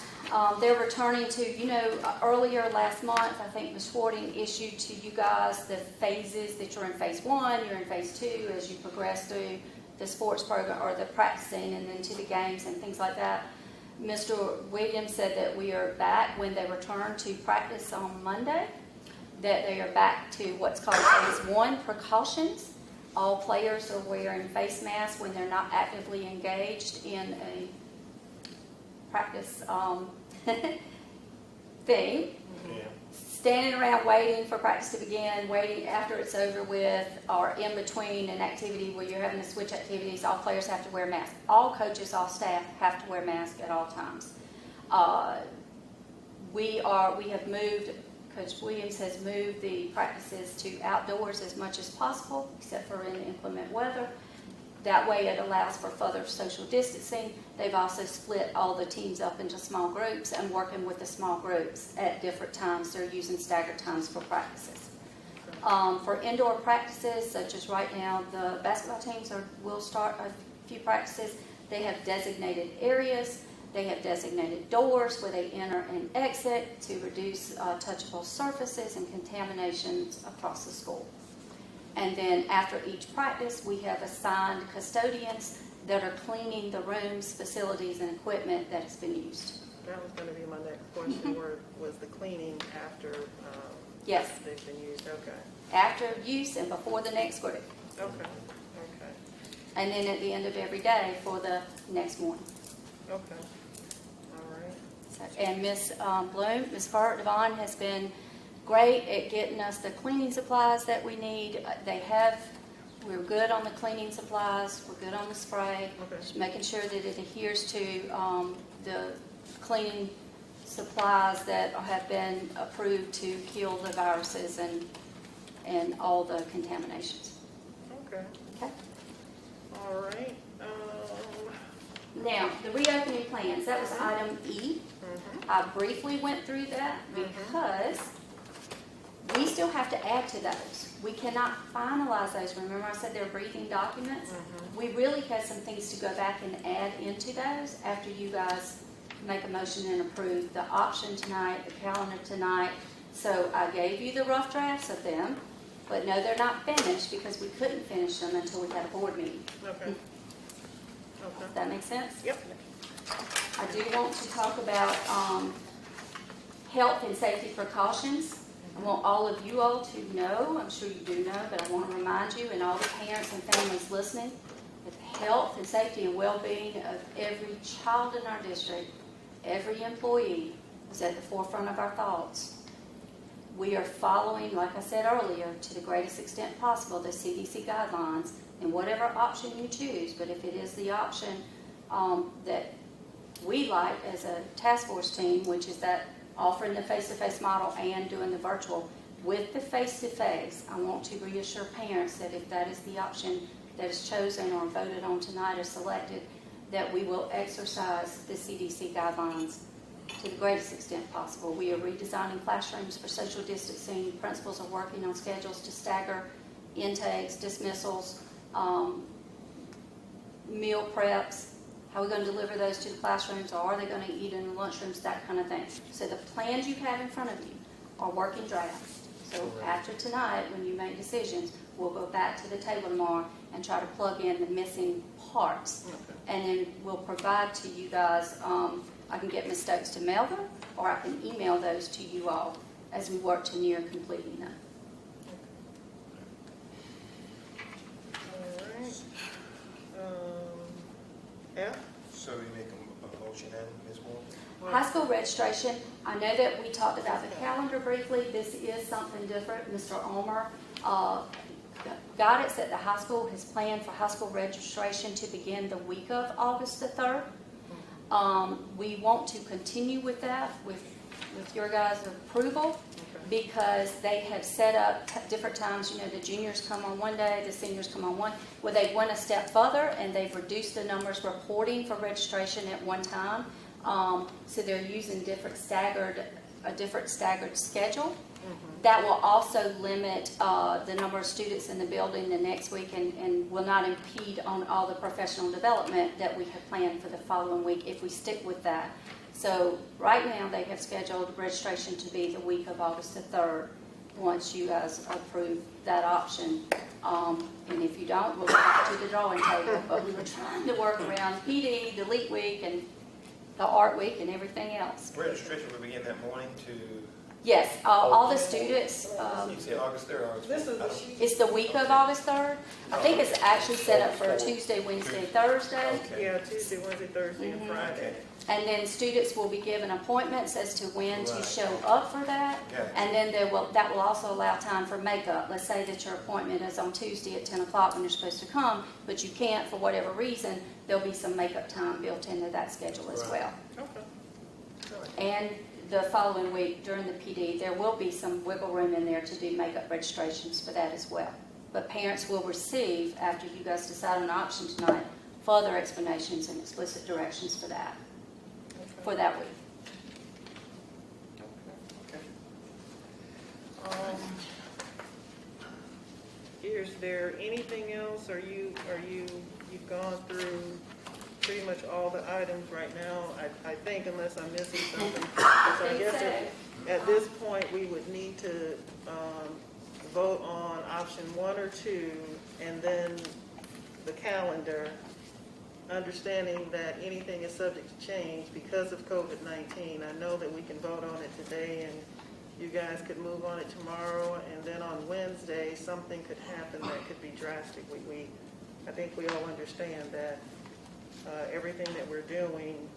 they're returning to, earlier last month, I think Ms. Schwarting issued to you guys the phases that you're in phase 1, you're in phase 2 as you progress through the sports program or the practicing and then to the games and things like that. Mr. Williams said that we are back when they return to practice on Monday, that they are back to what's called phase 1 precautions. All players are wearing face masks when they're not actively engaged in a practice thing. Yeah. Standing around waiting for practice to begin, waiting after it's over with, or in between an activity where you're having to switch activities, all players have to wear masks. All coaches, all staff have to wear masks at all times. We have moved, Coach Williams has moved the practices to outdoors as much as possible, except for in inclement weather. That way it allows for further social distancing. They've also split all the teams up into small groups and working with the small groups at different times. They're using staggered times for practices. For indoor practices, such as right now, the basketball teams will start a few practices. They have designated areas. They have designated doors where they enter and exit to reduce touchable surfaces and contaminations across the school. And then after each practice, we have assigned custodians that are cleaning the rooms, facilities, and equipment that has been used. That was going to be my next question, where was the cleaning after Yes. they've been used? Okay. After use and before the next group. Okay. Okay. And then at the end of every day for the next morning. Okay. All right. So, and Ms. Bloom, Ms. Devon has been great at getting us the cleaning supplies that we need. We're good on the cleaning supplies, we're good on the spray, Okay. just making sure that it adheres to the cleaning supplies that have been approved to kill the viruses and all the contaminations. Okay. Okay? All right. Now, the reopening plans, that was item E. Mhm. I briefly went through that because we still have to add to those. We cannot finalize those. Remember I said they're briefing documents? We really have some things to go back and add into those after you guys make a motion and approve the option tonight, the calendar tonight. So I gave you the rough drafts of them, but no, they're not finished because we couldn't finish them until we had a board meeting. Okay. Okay. Does that make sense? Yep. I do want to talk about health and safety precautions. I want all of you all to know, I'm sure you do know, but I want to remind you and all the parents and families listening that the health and safety and well-being of every child in our district, every employee is at the forefront of our thoughts. We are following, like I said earlier, to the greatest extent possible, the CDC guidelines and whatever option you choose. But if it is the option that we like as a task force team, which is that offering the face-to-face model and doing the virtual with the face-to-face, I want to reassure parents that if that is the option that is chosen or voted on tonight or selected, that we will exercise the CDC guidelines to the greatest extent possible. We are redesigning classrooms for social distancing. Principals are working on schedules to stagger intakes, dismissals, meal preps. How are we going to deliver those to the classrooms, or are they going to eat in the lunchrooms, that kind of thing. So the plans you have in front of you are working drafts. So after tonight, when you make decisions, we'll go back to the table tomorrow and try to plug in the missing parts. Okay. And then we'll provide to you guys, I can get Ms. Stokes to mail them, or I can email those to you all as we work to near completing them. All right. F? So we make a motion then, Ms. Moore? High school registration, I know that we talked about the calendar briefly. This is something different. Mr. Ulmer, guidance that the high school has planned for high school registration to begin the week of August the 3rd. We want to continue with that with your guys' approval, because they have set up different times. You know, the juniors come on one day, the seniors come on one. Well, they went a step further and they've reduced the numbers reporting for registration at one time. So they're using a different staggered schedule. That will also limit the number of students in the building the next week and will not impede on all the professional development that we have planned for the following week if we stick with that. So right now they have scheduled registration to be the week of August the 3rd once you guys approve that option. And if you don't, we'll go back to the drawing table. But we were trying to work around PD, the LEAP week, and the art week and everything else. Registration will begin that morning to, Yes, all the students, you said August 3rd, August 5th? it's the week of August 3rd. I think it's actually set up for Tuesday, Wednesday, Thursday. Okay. Yeah, Tuesday, Wednesday, Thursday, and Friday. And then students will be given appointments as to when to show up for that. Yeah. And then that will also allow time for makeup. Let's say that your appointment is on Tuesday at 10 o'clock when you're supposed to come, but you can't for whatever reason, there'll be some makeup time built into that schedule as well. Okay. And the following week during the PD, there will be some wiggle room in there to do makeup registrations for that as well. But parents will receive, after you guys decide on an option tonight, further explanations and explicit directions for that, for that week. Is there anything else? You've gone through pretty much all the items right now, I think, unless I'm missing something. So I guess at this point, we would need to vote on option 1 or 2, and then the calendar, understanding that anything is subject to change because of COVID-19. I know that we can vote on it today, and you guys could move on it tomorrow, and then on Wednesday, something could happen that could be drastic. I think we all understand that everything that we're doing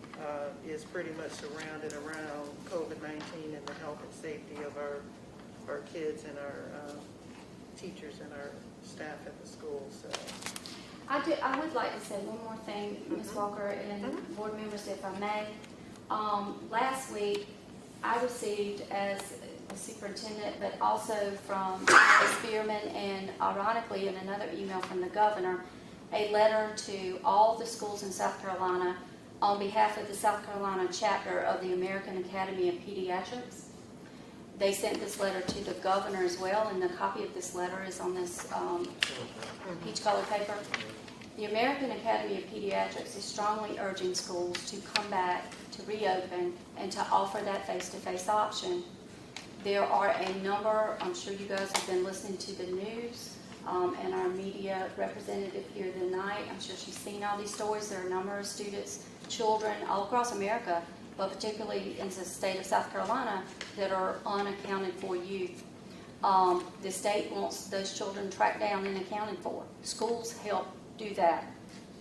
is pretty much surrounded around COVID-19 and the health and safety of our kids and our teachers and our staff at the school. So I would like to say one more thing, Ms. Walker and board members, if I may. Last week, I received as a superintendent, but also from Ms. Spearman, and ironically in another email from the governor, a letter to all the schools in South Carolina on behalf of the South Carolina chapter of the American Academy of Pediatrics. They sent this letter to the governor as well, and the copy of this letter is on this peach-colored paper. The American Academy of Pediatrics is strongly urging schools to come back, to reopen, and to offer that face-to-face option. There are a number, I'm sure you guys have been listening to the news, and our media representative here tonight, I'm sure she's seen all these stories. There are a number of students, children all across America, but particularly in the state of South Carolina, that are unaccounted for youth. The state wants those children tracked down and accounted for. Schools help do that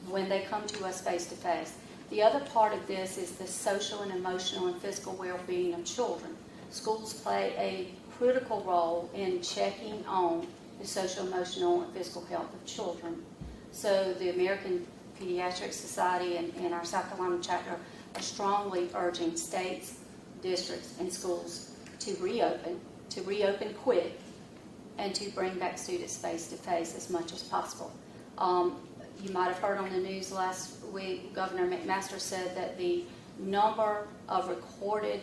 when they come to us face to face. The other part of this is the social and emotional and physical well-being of children. Schools play a critical role in checking on the social, emotional, and physical health of children. So the American Pediatric Society and our South Carolina chapter are strongly urging states, districts, and schools to reopen quick, and to bring back students face to face as much as possible. You might have heard on the news last week, Governor McMaster said that the number of reported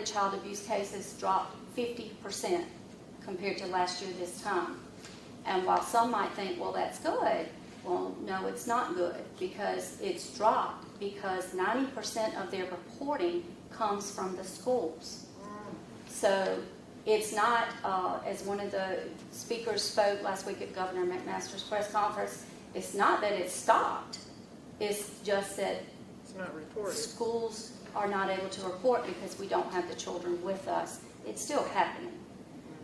child abuse cases dropped 50% compared to last year this time. And while some might think, well, that's good, well, no, it's not good, because it's dropped because 90% of their reporting comes from the schools. So it's not, as one of the speakers spoke last week at Governor McMaster's press conference, it's not that it's stopped. It's just that it's not reported. Schools are not able to report because we don't have the children with us. It's still happening.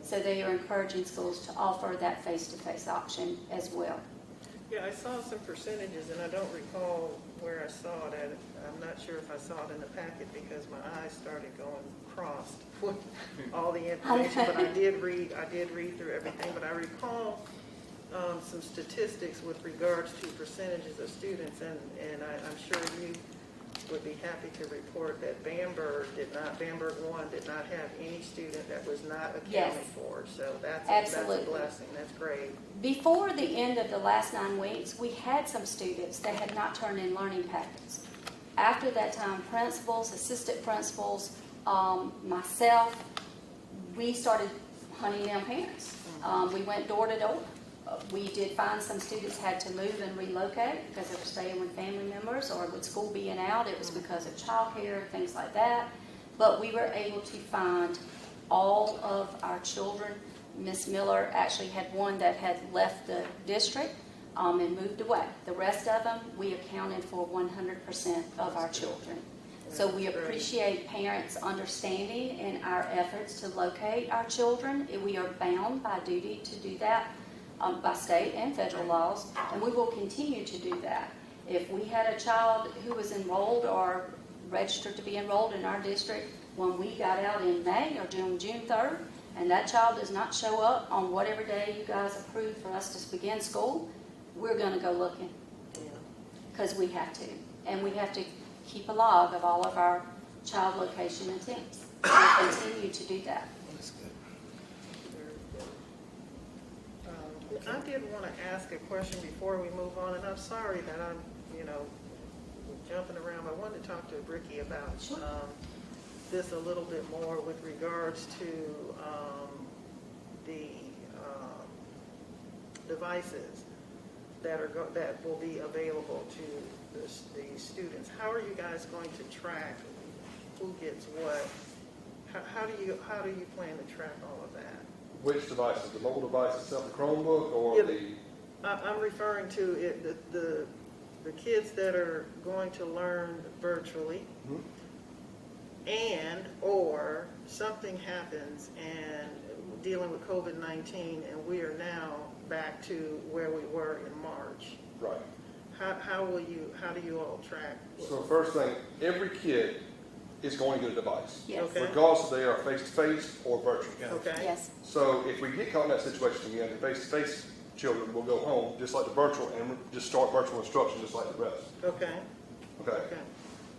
So they are encouraging schools to offer that face-to-face option as well. Yeah, I saw some percentages, and I don't recall where I saw it at. I'm not sure if I saw it in the packet because my eyes started going crossed with all the information. But I did read through everything. But I recall some statistics with regards to percentages of students, and I'm sure you would be happy to report that Bamberg 1 did not have any student that was not accounted for. So that's a blessing. That's great. Before the end of the last 9 weeks, we had some students that had not turned in learning packets. After that time, principals, assistant principals, myself, we started hunting down parents. We went door to door. We did find some students had to move and relocate because they were staying with family members, or with school being out, it was because of childcare, things like that. But we were able to find all of our children. Miss Miller actually had one that had left the district and moved away. The rest of them, we accounted for 100% of our children. So we appreciate parents' understanding in our efforts to locate our children. We are bound by duty to do that by state and federal laws, and we will continue to do that. If we had a child who was enrolled or registered to be enrolled in our district when we got out in May or June 3rd, and that child does not show up on whatever day you guys approved for us to begin school, we're going to go looking, because we have to. And we have to keep a log of all of our child location attempts. We'll continue to do that. That's good. I did want to ask a question before we move on, and I'm sorry that I'm, jumping around. I wanted to talk to Bricky about this a little bit more with regards to the devices. that will be available to the students. How are you guys going to track who gets what? How do you plan to track all of that? Which devices? The mobile device itself, the Chromebook, or Yeah, the? I'm referring to it, the kids that are going to learn virtually, and or something happens and dealing with COVID-19 and we are now back to where we were in March. Right. How do you all track? So first thing, every kid is going to get a device, Yes. Okay. regardless if they are face-to-face or virtual. Okay. Yes. So if we get caught in that situation again, the face-to-face children will go home just like the virtual and just start virtual instruction just like the rest. Okay. Okay. Okay.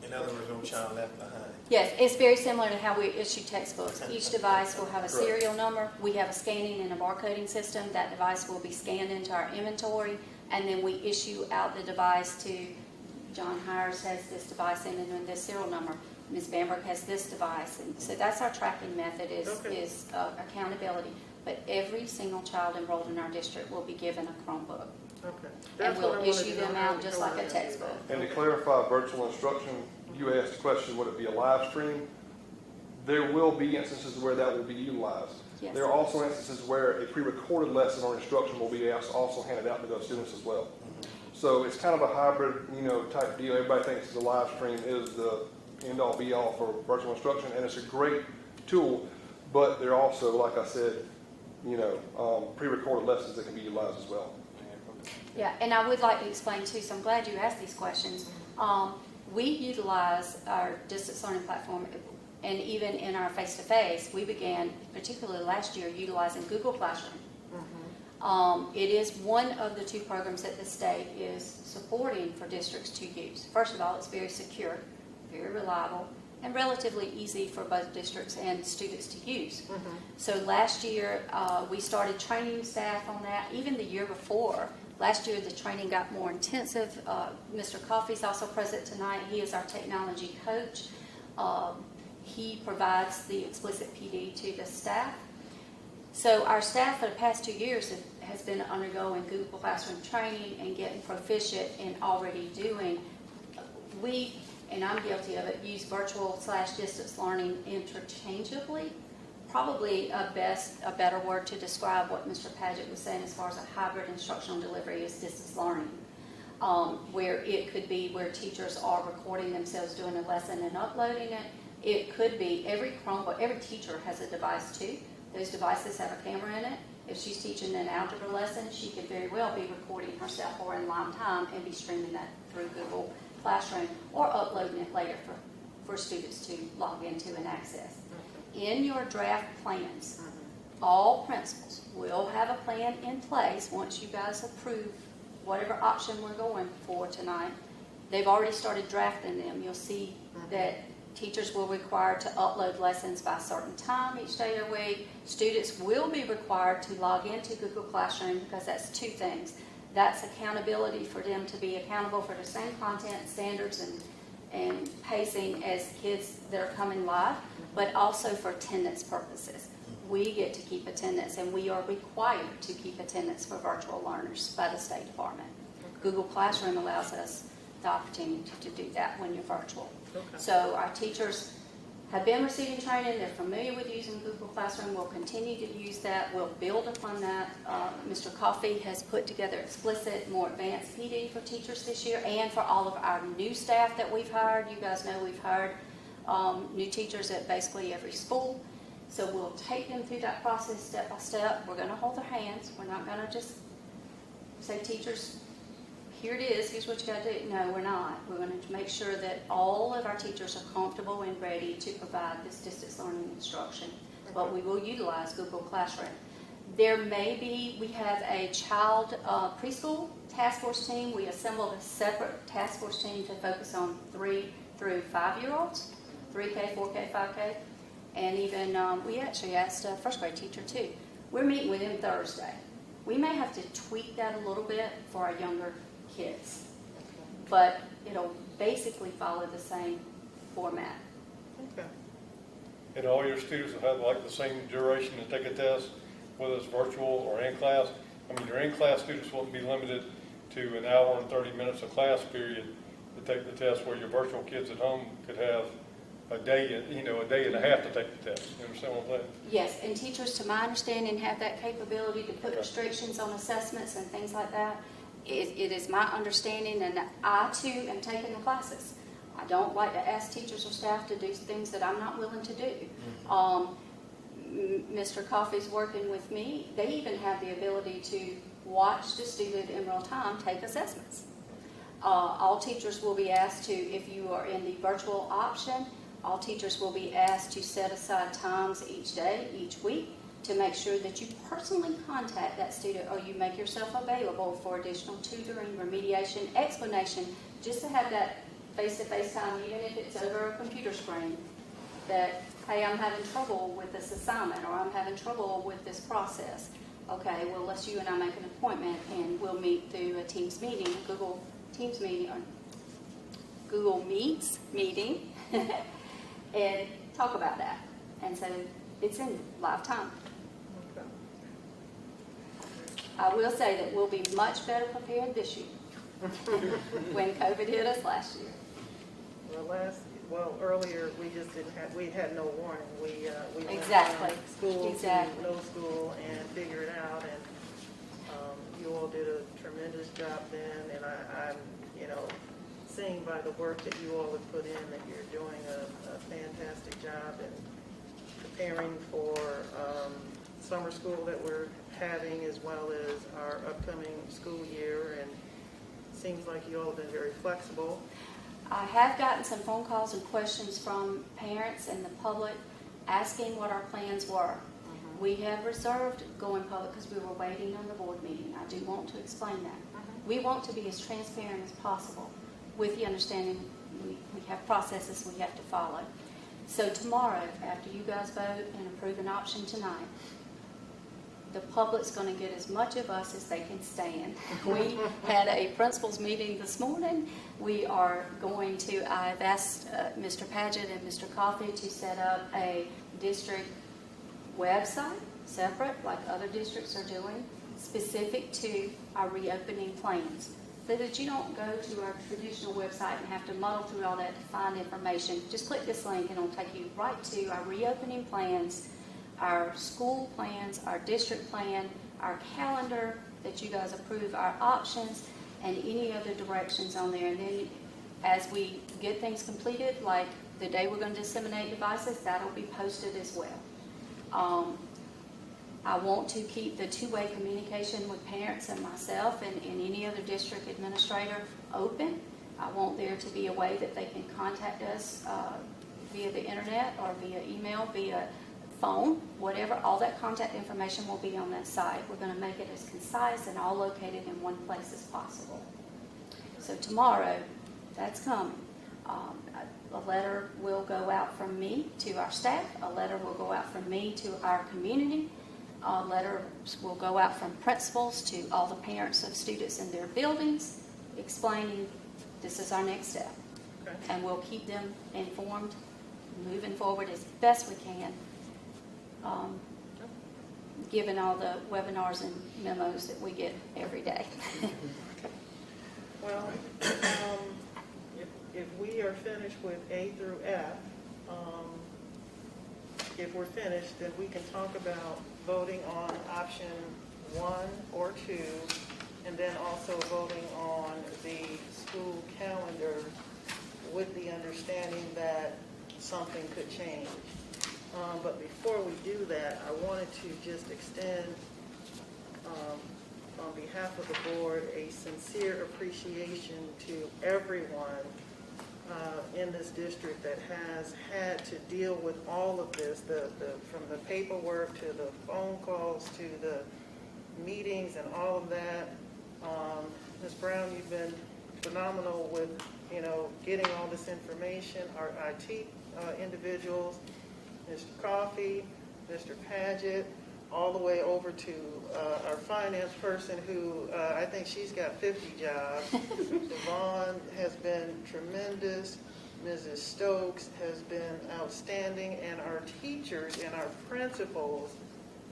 In other words, no child left behind. Yes, it's very similar to how we issue textbooks. Each device will have a serial number. We have a scanning and a barcoding system. That device will be scanned into our inventory, and then we issue out the device to John Hires has this device and this serial number. Ms. Bamberg has this device. And so that's our tracking method is accountability. But every single child enrolled in our district will be given a Chromebook. Okay. And What we'll I wanted issue to them know, how out we just go like a around. textbook. And to clarify virtual instruction, you asked the question, would it be a live stream? There will be instances where that will be utilized. Yes. There are also instances where a pre-recorded lesson or instruction will be also handed out to those students as well. So it's kind of a hybrid, type deal. Everybody thinks the live stream is the end-all be-all for virtual instruction, and it's a great tool, but there are also, like I said, pre-recorded lessons that can be utilized as well. Yeah, and I would like to explain too, so I'm glad you asked these questions. We utilize our distance learning platform, and even in our face-to-face, we began, particularly last year, utilizing Google Classroom. It is one of the two programs that the state is supporting for districts to use. First of all, it's very secure, very reliable, and relatively easy for both districts and students to use. So last year, we started training staff on that. Even the year before, last year the training got more intensive. Mr. Coffey's also present tonight. He is our technology coach. He provides the explicit PD to the staff. So our staff for the past 2 years has been undergoing Google Classroom training and getting proficient in already doing. We, and I'm guilty of it, use virtual/distance learning interchangeably. Probably a better word to describe what Mr. Padgett was saying as far as a hybrid instructional delivery is distance learning, where it could be where teachers are recording themselves doing a lesson and uploading it. It could be every Chromebook, every teacher has a device too. Those devices have a camera in it. If she's teaching an algebra lesson, she could very well be recording herself or in live time and be streaming that through Google Classroom or uploading it later for students to log into and access. In your draft plans, all principals will have a plan in place once you guys approve whatever option we're going for tonight. They've already started drafting them. You'll see that teachers will be required to upload lessons by a certain time each day of the week. Students will be required to log into Google Classroom because that's two things. That's accountability for them to be accountable for the same content, standards, and pacing as kids that are coming live, but also for attendance purposes. We get to keep attendance, and we are required to keep attendance for virtual learners by the State Department. Google Classroom allows us the opportunity to do that when you're virtual. So our teachers have been receiving training. They're familiar with using Google Classroom. We'll continue to use that. We'll build upon that. Mr. Coffey has put together explicit, more advanced PD for teachers this year and for all of our new staff that we've hired. You guys know we've hired new teachers at basically every school. So we'll take them through that process step by step. We're going to hold their hands. We're not going to just say, teachers, here it is, here's what you got to do. No, we're not. We're going to make sure that all of our teachers are comfortable and ready to provide this distance learning instruction. But we will utilize Google Classroom. There may be, we have a child preschool task force team. We assembled a separate task force team to focus on 3 through 5-year-olds, 3K, 4K, 5K. And even, we actually asked a first grade teacher too. We're meeting with him Thursday. We may have to tweak that a little bit for our younger kids, but it'll basically follow the same format. Okay. And all your students will have like the same duration to take a test, whether it's virtual or in class. I mean, your in-class students won't be limited to an hour and 30 minutes of class period to take the test, where your virtual kids at home could have a day and a half to take the test. You understand what I'm saying? Yes, and teachers, to my understanding, have that capability to put Okay. restrictions on assessments and things like that. It is my understanding, and I too am taking the classes. I don't like to ask teachers or staff to do things that I'm not willing to do. Mr. Coffey's working with me. They even have the ability to watch the student in real time take assessments. All teachers will be asked to, if you are in the virtual option, all teachers will be asked to set aside times each day, each week, to make sure that you personally contact that student, or you make yourself available for additional tutoring, remediation, explanation, just to have that face-to-face time, even if it's over a computer screen, that, hey, I'm having trouble with this assignment, or I'm having trouble with this process. Okay, well, let's you and I make an appointment, and we'll meet through a Teams meeting, Google Teams meeting, or Google Meets meeting, and talk about that. And so it's in live time. Okay. I will say that we'll be much better prepared this year when COVID hit us last year. Earlier, we had no warning. We went Exactly. from school Exactly. to no school and figured it out, and you all did a tremendous job then, and I'm seeing by the work that you all have put in that you're doing a fantastic job in preparing for summer school that we're having, as well as our upcoming school year, and seems like you all have been very flexible. I have gotten some phone calls and questions from parents and the public asking what our plans were. We have reserved going public because we were waiting on the board meeting. I do want to explain that. We want to be as transparent as possible, with the understanding we have processes we have to follow. So tomorrow, after you guys vote and approve an option tonight, the public's going to get as much of us as they can stand. We had a principals meeting this morning. We are going to, I've asked Mr. Paget and Mr. Coffey to set up a district website, separate, like other districts are doing, specific to our reopening plans, so that you don't go to our traditional website and have to muddle through all that to find information. Just click this link and it'll take you right to our reopening plans, our school plans, our district plan, our calendar that you guys approve, our options, and any other directions on there. And then as we get things completed, like the day we're going to disseminate devices, that'll be posted as well. I want to keep the two-way communication with parents and myself and any other district administrator open. I want there to be a way that they can contact us via the internet or via email, via phone, whatever. All that contact information will be on that site. We're going to make it as concise and all located in one place as possible. So tomorrow, that's coming. A letter will go out from me to our staff. A letter will go out from me to our community. Letters will go out from principals to all the parents of students in their buildings, explaining this is our next step. Okay. And we'll keep them informed, moving forward as best we can, given all the webinars and memos that we get every day. Well, if we are finished with A through F, if we're finished, then we can talk about voting on option 1 or 2, and then also voting on the school calendar with the understanding that something could change. But before we do that, I wanted to just extend, on behalf of the board, a sincere appreciation to everyone in this district that has had to deal with all of this, from the paperwork to the phone calls to the meetings and all of that. Ms. Brown, you've been phenomenal with, getting all this information. Our IT individuals, Mr. Coffey, Mr. Paget, all the way over to our finance person who I think she's got 50 jobs. Devon has been tremendous. Mrs. Stokes has been outstanding. And our teachers and our principals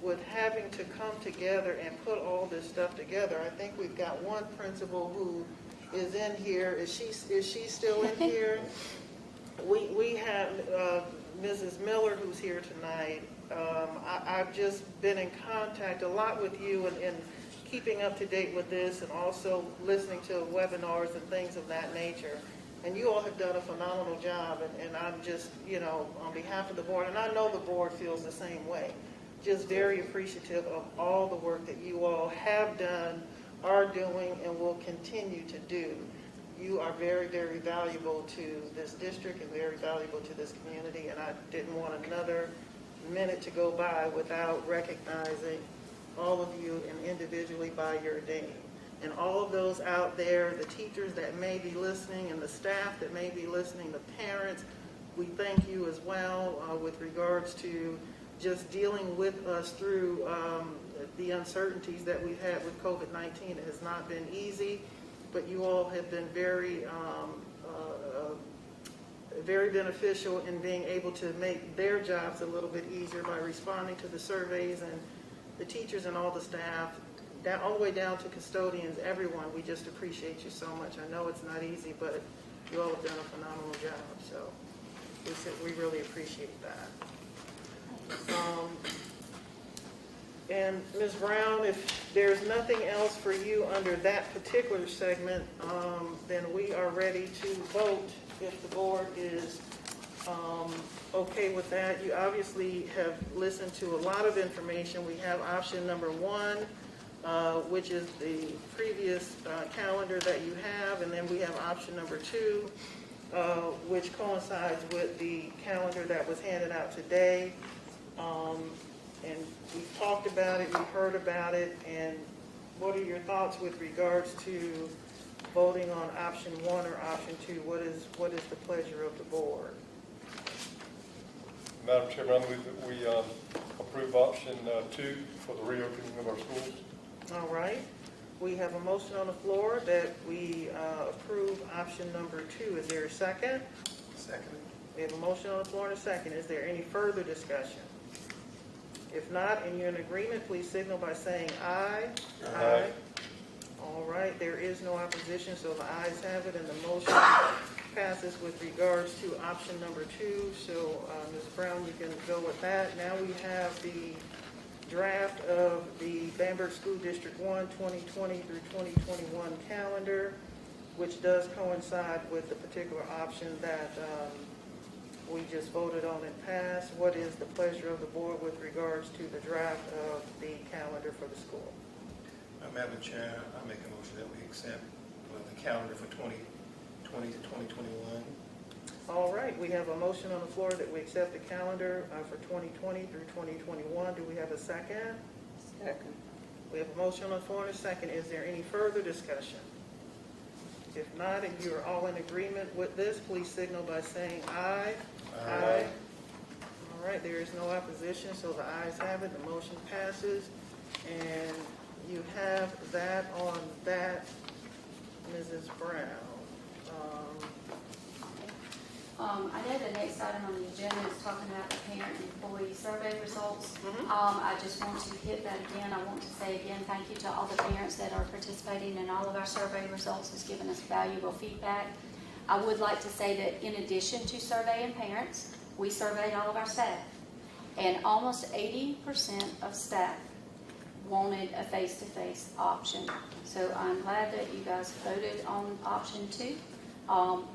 with having to come together and put all this stuff together, I think we've got one principal who is in here. Is she still in here? We have Mrs. Miller, who's here tonight. I've just been in contact a lot with you and keeping up to date with this, and also listening to webinars and things of that nature. And you all have done a phenomenal job, and I'm just, on behalf of the board, and I know the board feels the same way, just very appreciative of all the work that you all have done, are doing, and will continue to do. You are very, very valuable to this district and very valuable to this community, and I didn't want another minute to go by without recognizing all of you and individually by your name. And all of those out there, the teachers that may be listening and the staff that may be listening, the parents, we thank you as well with regards to just dealing with us through the uncertainties that we've had with COVID-19. It has not been easy, but you all have been very, very beneficial in being able to make their jobs a little bit easier by responding to the surveys, and the teachers and all the staff, all the way down to custodians, everyone. We just appreciate you so much. I know it's not easy, but you all have done a phenomenal job, so we really appreciate that. And Ms. Brown, if there's nothing else for you under that particular segment, then we are ready to vote if the board is okay with that. You obviously have listened to a lot of information. We have option number 1, which is the previous calendar that you have, and then we have option number 2, which coincides with the calendar that was handed out today. And we've talked about it, you've heard about it, and what are your thoughts with regards to voting on option 1 or option 2? What is the pleasure of the board? Madam Chairman, I move that we approve option 2 for the reopening of our schools. All right. We have a motion on the floor that we approve option number 2. Is there a second? Second. We have a motion on the floor and a second. Is there any further discussion? If not, and you're in agreement, please signal by saying aye. Aye. All right, there is no opposition, so the ayes have it, and the motion passes with regards to option number 2. So, Ms. Brown, you can go with that. Now we have the draft of the Bamberg School District 1 2020 through 2021 calendar, which does coincide with the particular option that we just voted on and passed. What is the pleasure of the board with regards to the draft of the calendar for the school? Madam Chair, I make a motion that we accept the calendar for 2020 to 2021. All right, we have a motion on the floor that we accept the calendar for 2020 through 2021. Do we have a second? Second. We have a motion on the floor and a second. Is there any further discussion? If not, and you are all in agreement with this, please signal by saying aye. Aye. All right, there is no opposition, so the ayes have it. The motion passes, and you have that on that, Mrs. Brown. I know the next item on the agenda is talking about the parent and employee survey results. I just want to hit that again. I want to say again, thank you to all the parents that are participating in all of our survey results. It's given us valuable feedback. I would like to say that in addition to surveying parents, we surveyed all of our staff. And almost 80% of staff wanted a face-to-face option. So I'm glad that you guys voted on option 2.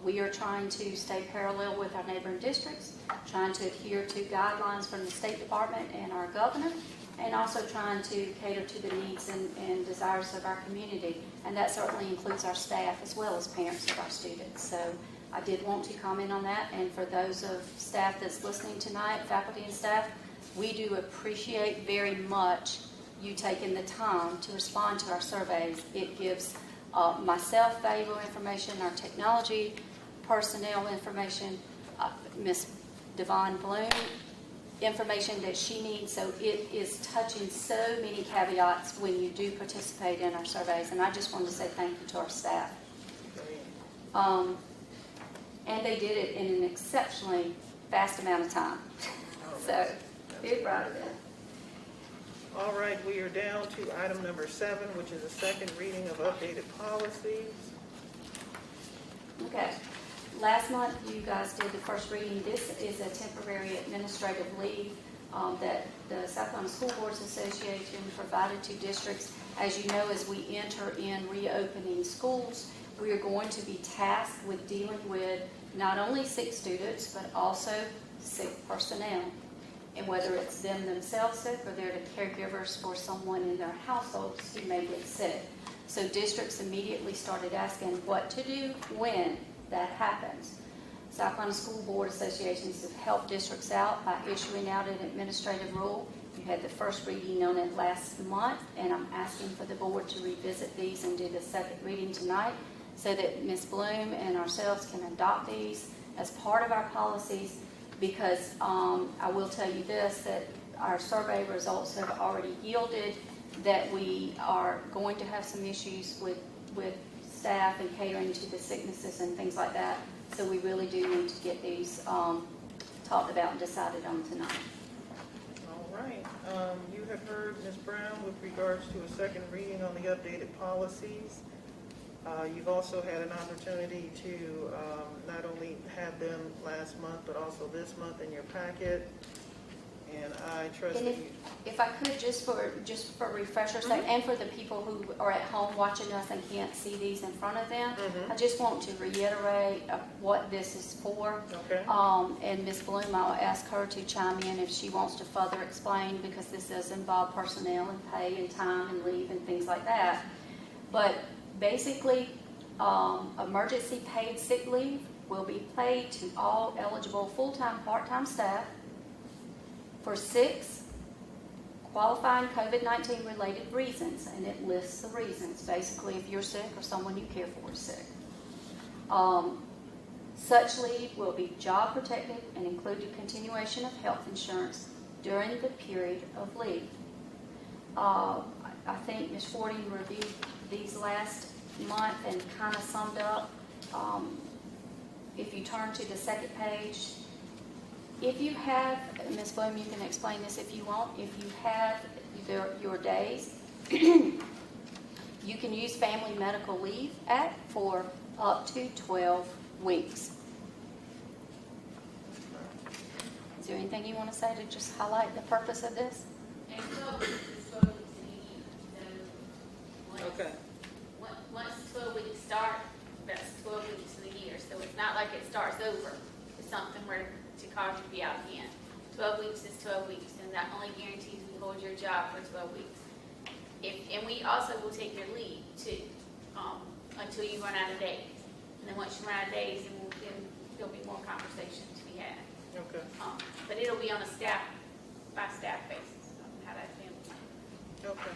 We are trying to stay parallel with our neighboring districts, trying to adhere to guidelines from the State Department and our governor, and also trying to cater to the needs and desires of our community. And that certainly includes our staff as well as parents of our students. So I did want to comment on that. And for those of staff that's listening tonight, faculty and staff, we do appreciate very much you taking the time to respond to our surveys. It gives myself valuable information, our technology personnel information, Ms. Devon Bloom information that she needs. So it is touching so many caveats when you do participate in our surveys. And I just wanted to say thank you to our staff. And they did it in an exceptionally fast amount of time. So big proud of them. All right, we are down to item number 7, which is a second reading of updated policies. Okay. Last month, you guys did the first reading. This is a temporary administrative leave that the South Carolina School Boards Association provided to districts. As you know, as we enter in reopening schools, we are going to be tasked with dealing with not only sick students, but also sick personnel. And whether it's them themselves sick or they're the caregivers for someone in their households who may get sick. So districts immediately started asking what to do when that happens. South Carolina School Board Associations have helped districts out by issuing out an administrative rule. You had the first reading on it last month, and I'm asking for the board to revisit these and do the second reading tonight so that Ms. Bloom and ourselves can adopt these as part of our policies, because I will tell you this, that our survey results have already yielded that we are going to have some issues with staff and catering to the sicknesses and things like that. So we really do need to get these talked about and decided on tonight. All right, you have heard Ms. Brown with regards to a second reading on the updated policies. You've also had an opportunity to not only have them last month, but also this month in your packet. And I trust And that you... if I could, just for refresher's sake, and for the people who are at home watching us and can't see these in front of them, I just want to reiterate what this is for. Okay. And Ms. Bloom, I'll ask her to chime in if she wants to further explain, because this does involve personnel and pay and time and leave and things like that. But basically, emergency paid sick leave will be paid to all eligible full-time, part-time staff for 6 qualifying COVID-19 related reasons, and it lists the reasons. Basically, if you're sick or someone you care for is sick. Such leave will be job protected and include the continuation of health insurance during the period of leave. I think Ms. Fording reviewed these last month and kind of summed up. If you turn to the second page, if you have, Ms. Bloom, you can explain this if you want, if you have your days, you can use Family Medical Leave Act for up to 12 weeks. Is there anything you want to say to just highlight the purpose of this? And 12 weeks is 12 weeks in a year. So Okay. once 12 weeks start, that's 12 weeks in a year. So it's not like it starts over. It's something where to cause you to be out again. 12 weeks is 12 weeks, and that only guarantees you hold your job for 12 weeks. And we also will take your leave too, until you run out of days. And then once you run out of days, then there'll be more conversation to be had. Okay. But it'll be on a staff by staff basis, how that's handled. Okay.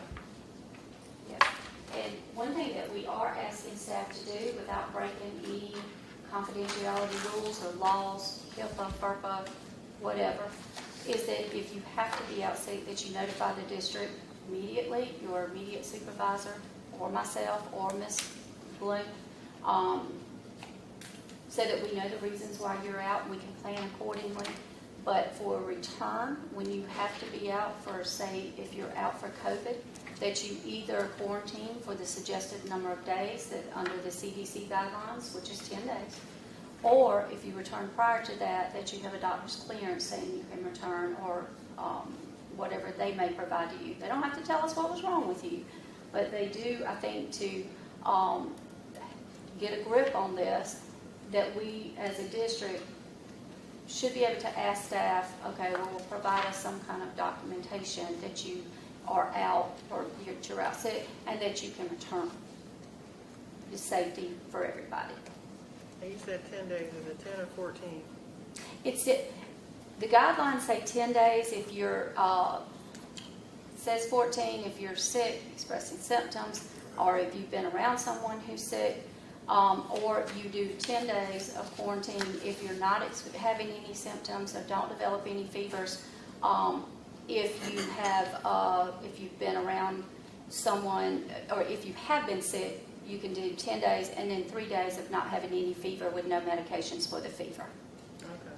Yes. And one thing that we are asking staff to do without breaking any confidentiality rules or laws, HIPAA, FERPA, whatever, is that if you have to be out sick, that you notify the district immediately, your immediate supervisor, or myself, or Ms. Bloom, so that we know the reasons why you're out and we can plan accordingly. But for return, when you have to be out for, say, if you're out for COVID, that you either quarantine for the suggested number of days that under the CDC guidelines, which is 10 days, or if you return prior to that, that you have a doctor's clearance saying you can return, or whatever they may provide to you. They don't have to tell us what was wrong with you, but they do, I think, to get a grip on this, that we as a district should be able to ask staff, okay, well, provide us some kind of documentation that you are out, or you're out sick, and that you can return. The safety for everybody. And you said 10 days, is it 10 or 14? The guidelines say 10 days if you're, it says 14 if you're sick, expressing symptoms, or if you've been around someone who's sick, or you do 10 days of quarantine if you're not having any symptoms or don't develop any fevers. If you have, if you've been around someone, or if you have been sick, you can do 10 days and then 3 days of not having any fever with no medications for the fever. Okay.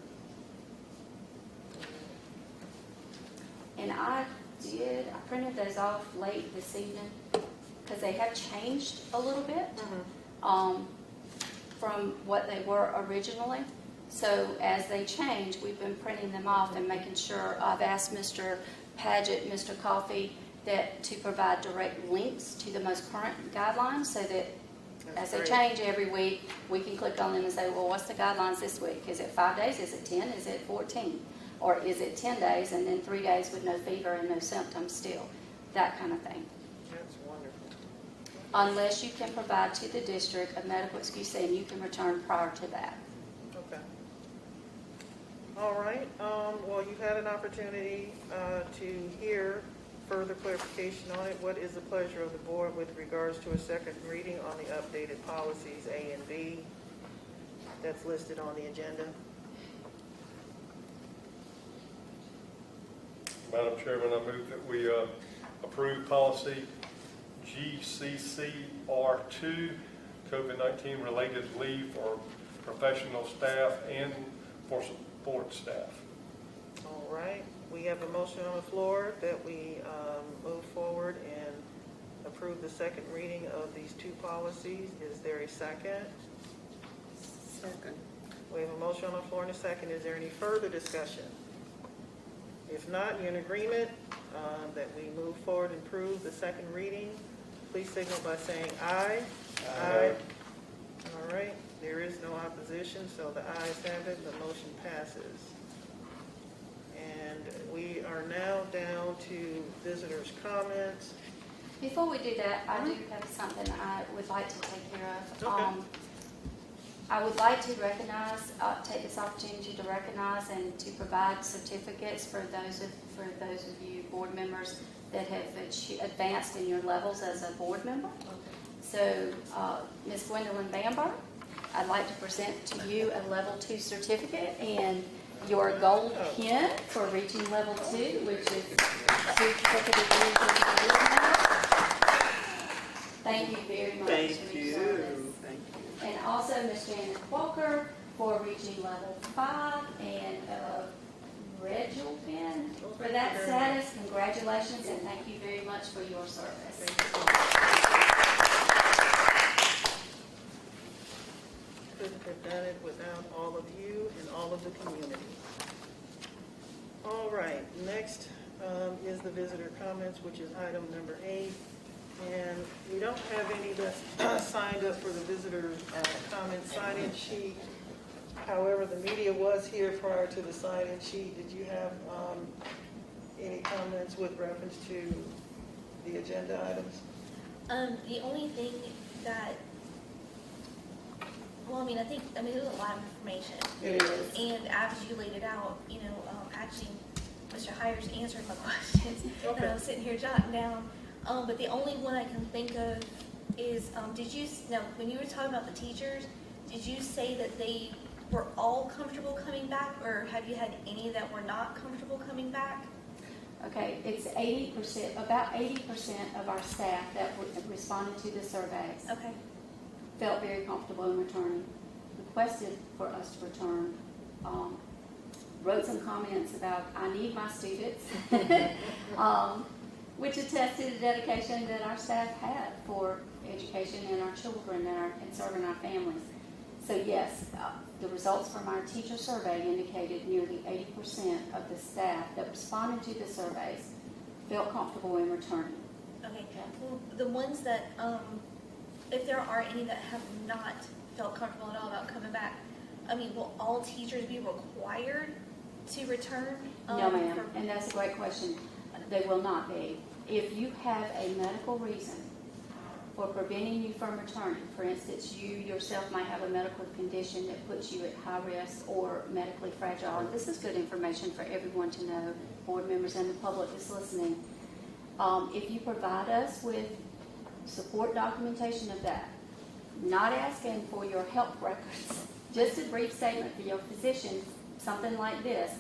And I I printed those off late this evening because they have changed a little bit from what they were originally. So as they change, we've been printing them off and making sure. I've asked Mr. Paget, Mr. Coffey, that to provide direct links to the most current guidelines so that as they change every week, we can click on them and say, well, what's the guidelines this week? Is it 5 days? Is it 10? Is it 14? Or is it 10 days and then 3 days with no fever and no symptoms still? That kind of thing. That's wonderful. Unless you can provide to the district a medical excuse saying you can return prior to that. Okay. All right, well, you've had an opportunity to hear further clarification on it. What is the pleasure of the board with regards to a second reading on the updated policies A and B that's listed on the agenda? Madam Chairman, I move that we approve policy GCCR2, COVID-19 related leave for professional staff and for support staff. All right, we have a motion on the floor that we move forward and approve the second reading of these two policies. Is there a second? Second. We have a motion on the floor and a second. Is there any further discussion? If not, you're in agreement that we move forward and approve the second reading. Please signal by saying aye. Aye. All right, there is no opposition, so the ayes have it. The motion passes. And we are now down to visitors' comments. Before we do that, I do have something I would like to take care of. Okay. I would like to recognize, take this opportunity to recognize and to provide certificates for those of you board members that have advanced in your levels as a board member. So, Ms. Gwendolyn Bamberg, I'd like to present to you a level 2 certificate and your gold pin for reaching level 2, which is certificate of years as a board member. Thank you very much. Thank for you. your service. Thank you. And also Ms. Janet Walker for reaching level 5 and a red jewel pin for that status. Congratulations and thank you very much for your service. Couldn't have done it without all of you and all of the community. All right, next is the visitor comments, which is item number 8. And we don't have any that's signed up for the visitor comment sign-in sheet. However, the media was here prior to the sign-in sheet. Did you have any comments with reference to the agenda items? The only thing that, well, I think there's a lot of information. It is. And as you laid it out, actually, Mr. Hires answered my questions. Okay. And I was sitting here jotting down. But the only one I can think of is, when you were talking about the teachers, did you say that they were all comfortable coming back, or have you had any that were not comfortable coming back? Okay, it's 80%, about 80% of our staff that responded to the surveys Okay. felt very comfortable in returning, requested for us to return, wrote some comments about, I need my students, which attested to the dedication that our staff had for education and our children and serving our families. So yes, the results from our teacher survey indicated nearly 80% of the staff that responded to the surveys felt comfortable in returning. Okay. Well, the ones that, if there are any that have not felt comfortable at all about coming back, will all teachers be required to return? No, ma'am, and that's a great question. They will not be. If you have a medical reason for preventing you from returning, for instance, you yourself might have a medical condition that puts you at high risk or medically fragile, and this is good information for everyone to know, board members and the public that's listening. If you provide us with support documentation of that, not asking for your health records, just a brief statement for your physician, something like this,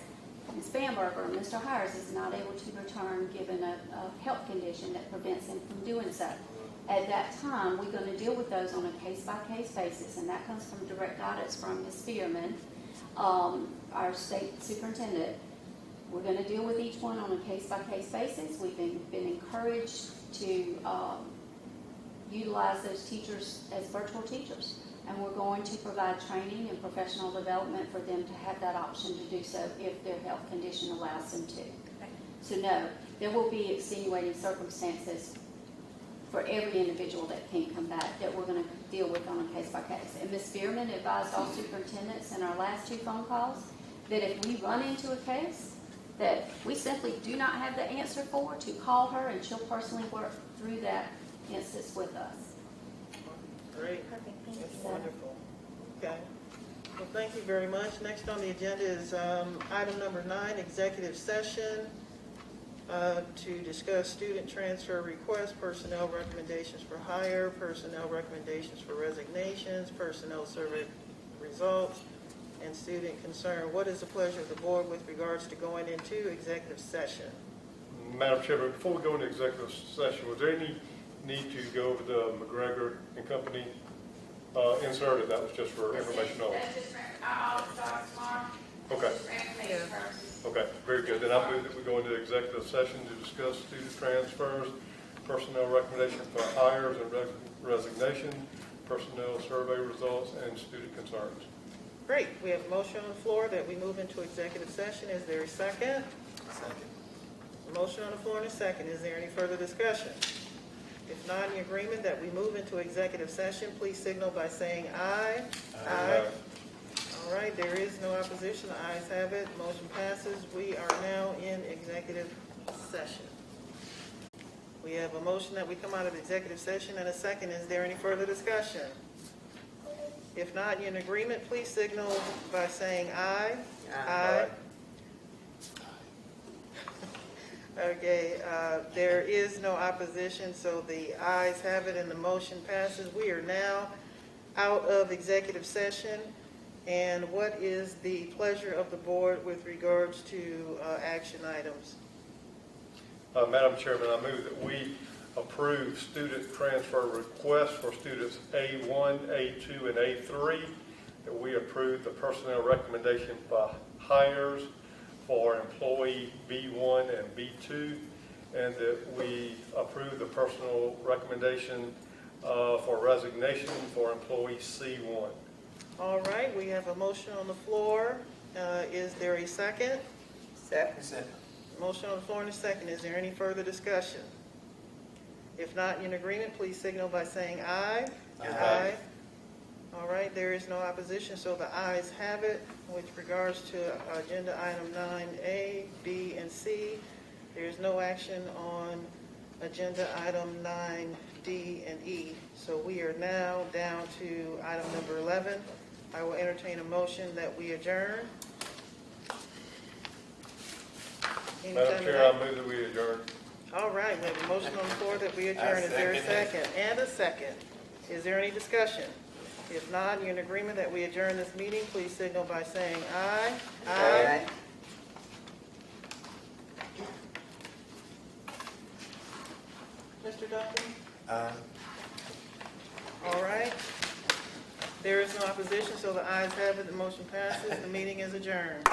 Ms. Bamberg or Mr. Hires is not able to return given a health condition that prevents him from doing so. At that time, we're going to deal with those on a case-by-case basis, and that comes from direct guidance from Ms. Spearman, our state superintendent. We're going to deal with each one on a case-by-case basis. We've been encouraged to utilize those teachers as virtual teachers. And we're going to provide training and professional development for them to have that option to do so if their health condition allows them to. So no, there will be extenuating circumstances for every individual that can't come back that we're going to deal with on a case-by-case. And Ms. Spearman advised all superintendents in our last 2 phone calls that if we run into a case that we simply do not have the answer for, to call her and she'll personally work through that instance with us. Great. Perfect, thank you. That's wonderful. Okay. Well, thank you very much. Next on the agenda is item number 9, executive session to discuss student transfer requests, personnel recommendations for hire, personnel recommendations for resignations, personnel survey results, and student concern. What is the pleasure of the board with regards to going into executive session? Madam Chairman, before we go into executive session, was there any need to go over the McGregor and Company inserted? That was just for information only. That's just for, I'll start tomorrow. Okay. Just for information purposes. Okay, very good. Then I move that we go into executive session to discuss student transfers, personnel recommendation for hires and resignation, personnel survey results, and student concerns. Great. We have a motion on the floor that we move into executive session. Is there a second? Second. A motion on the floor and a second. Is there any further discussion? If not, in agreement that we move into executive session, please signal by saying aye. Aye. All right, there is no opposition. The ayes have it. Motion passes. We are now in executive session. We have a motion that we come out of executive session and a second. Is there any further discussion? If not, in agreement, please signal by saying aye. Aye. Okay, there is no opposition, so the ayes have it and the motion passes. We are now out of executive session. And what is the pleasure of the board with regards to action items? Madam Chairman, I move that we approve student transfer requests for students A1, A2, and A3, that we approve the personnel recommendation for hires for employee B1 and B2, and that we approve the personal recommendation for resignation for employee C1. All right, we have a motion on the floor. Is there a second? Second. Motion on the floor and a second. Is there any further discussion? If not in agreement, please signal by saying aye. Aye. All right, there is no opposition, so the ayes have it. With regards to agenda item 9A, B, and C, there is no action on agenda item 9D and E. So we are now down to item number 11. I will entertain a motion that we adjourn. Madam Chair, I move that we adjourn. All right, we have a motion on the floor that we adjourn. Is there a second? And a second. Is there any discussion? If not, you're in agreement that we adjourn this meeting, please signal by saying aye. Aye. Mr. Duncan? Aye. All right. There is no opposition, so the ayes have it. The motion passes. The meeting is adjourned.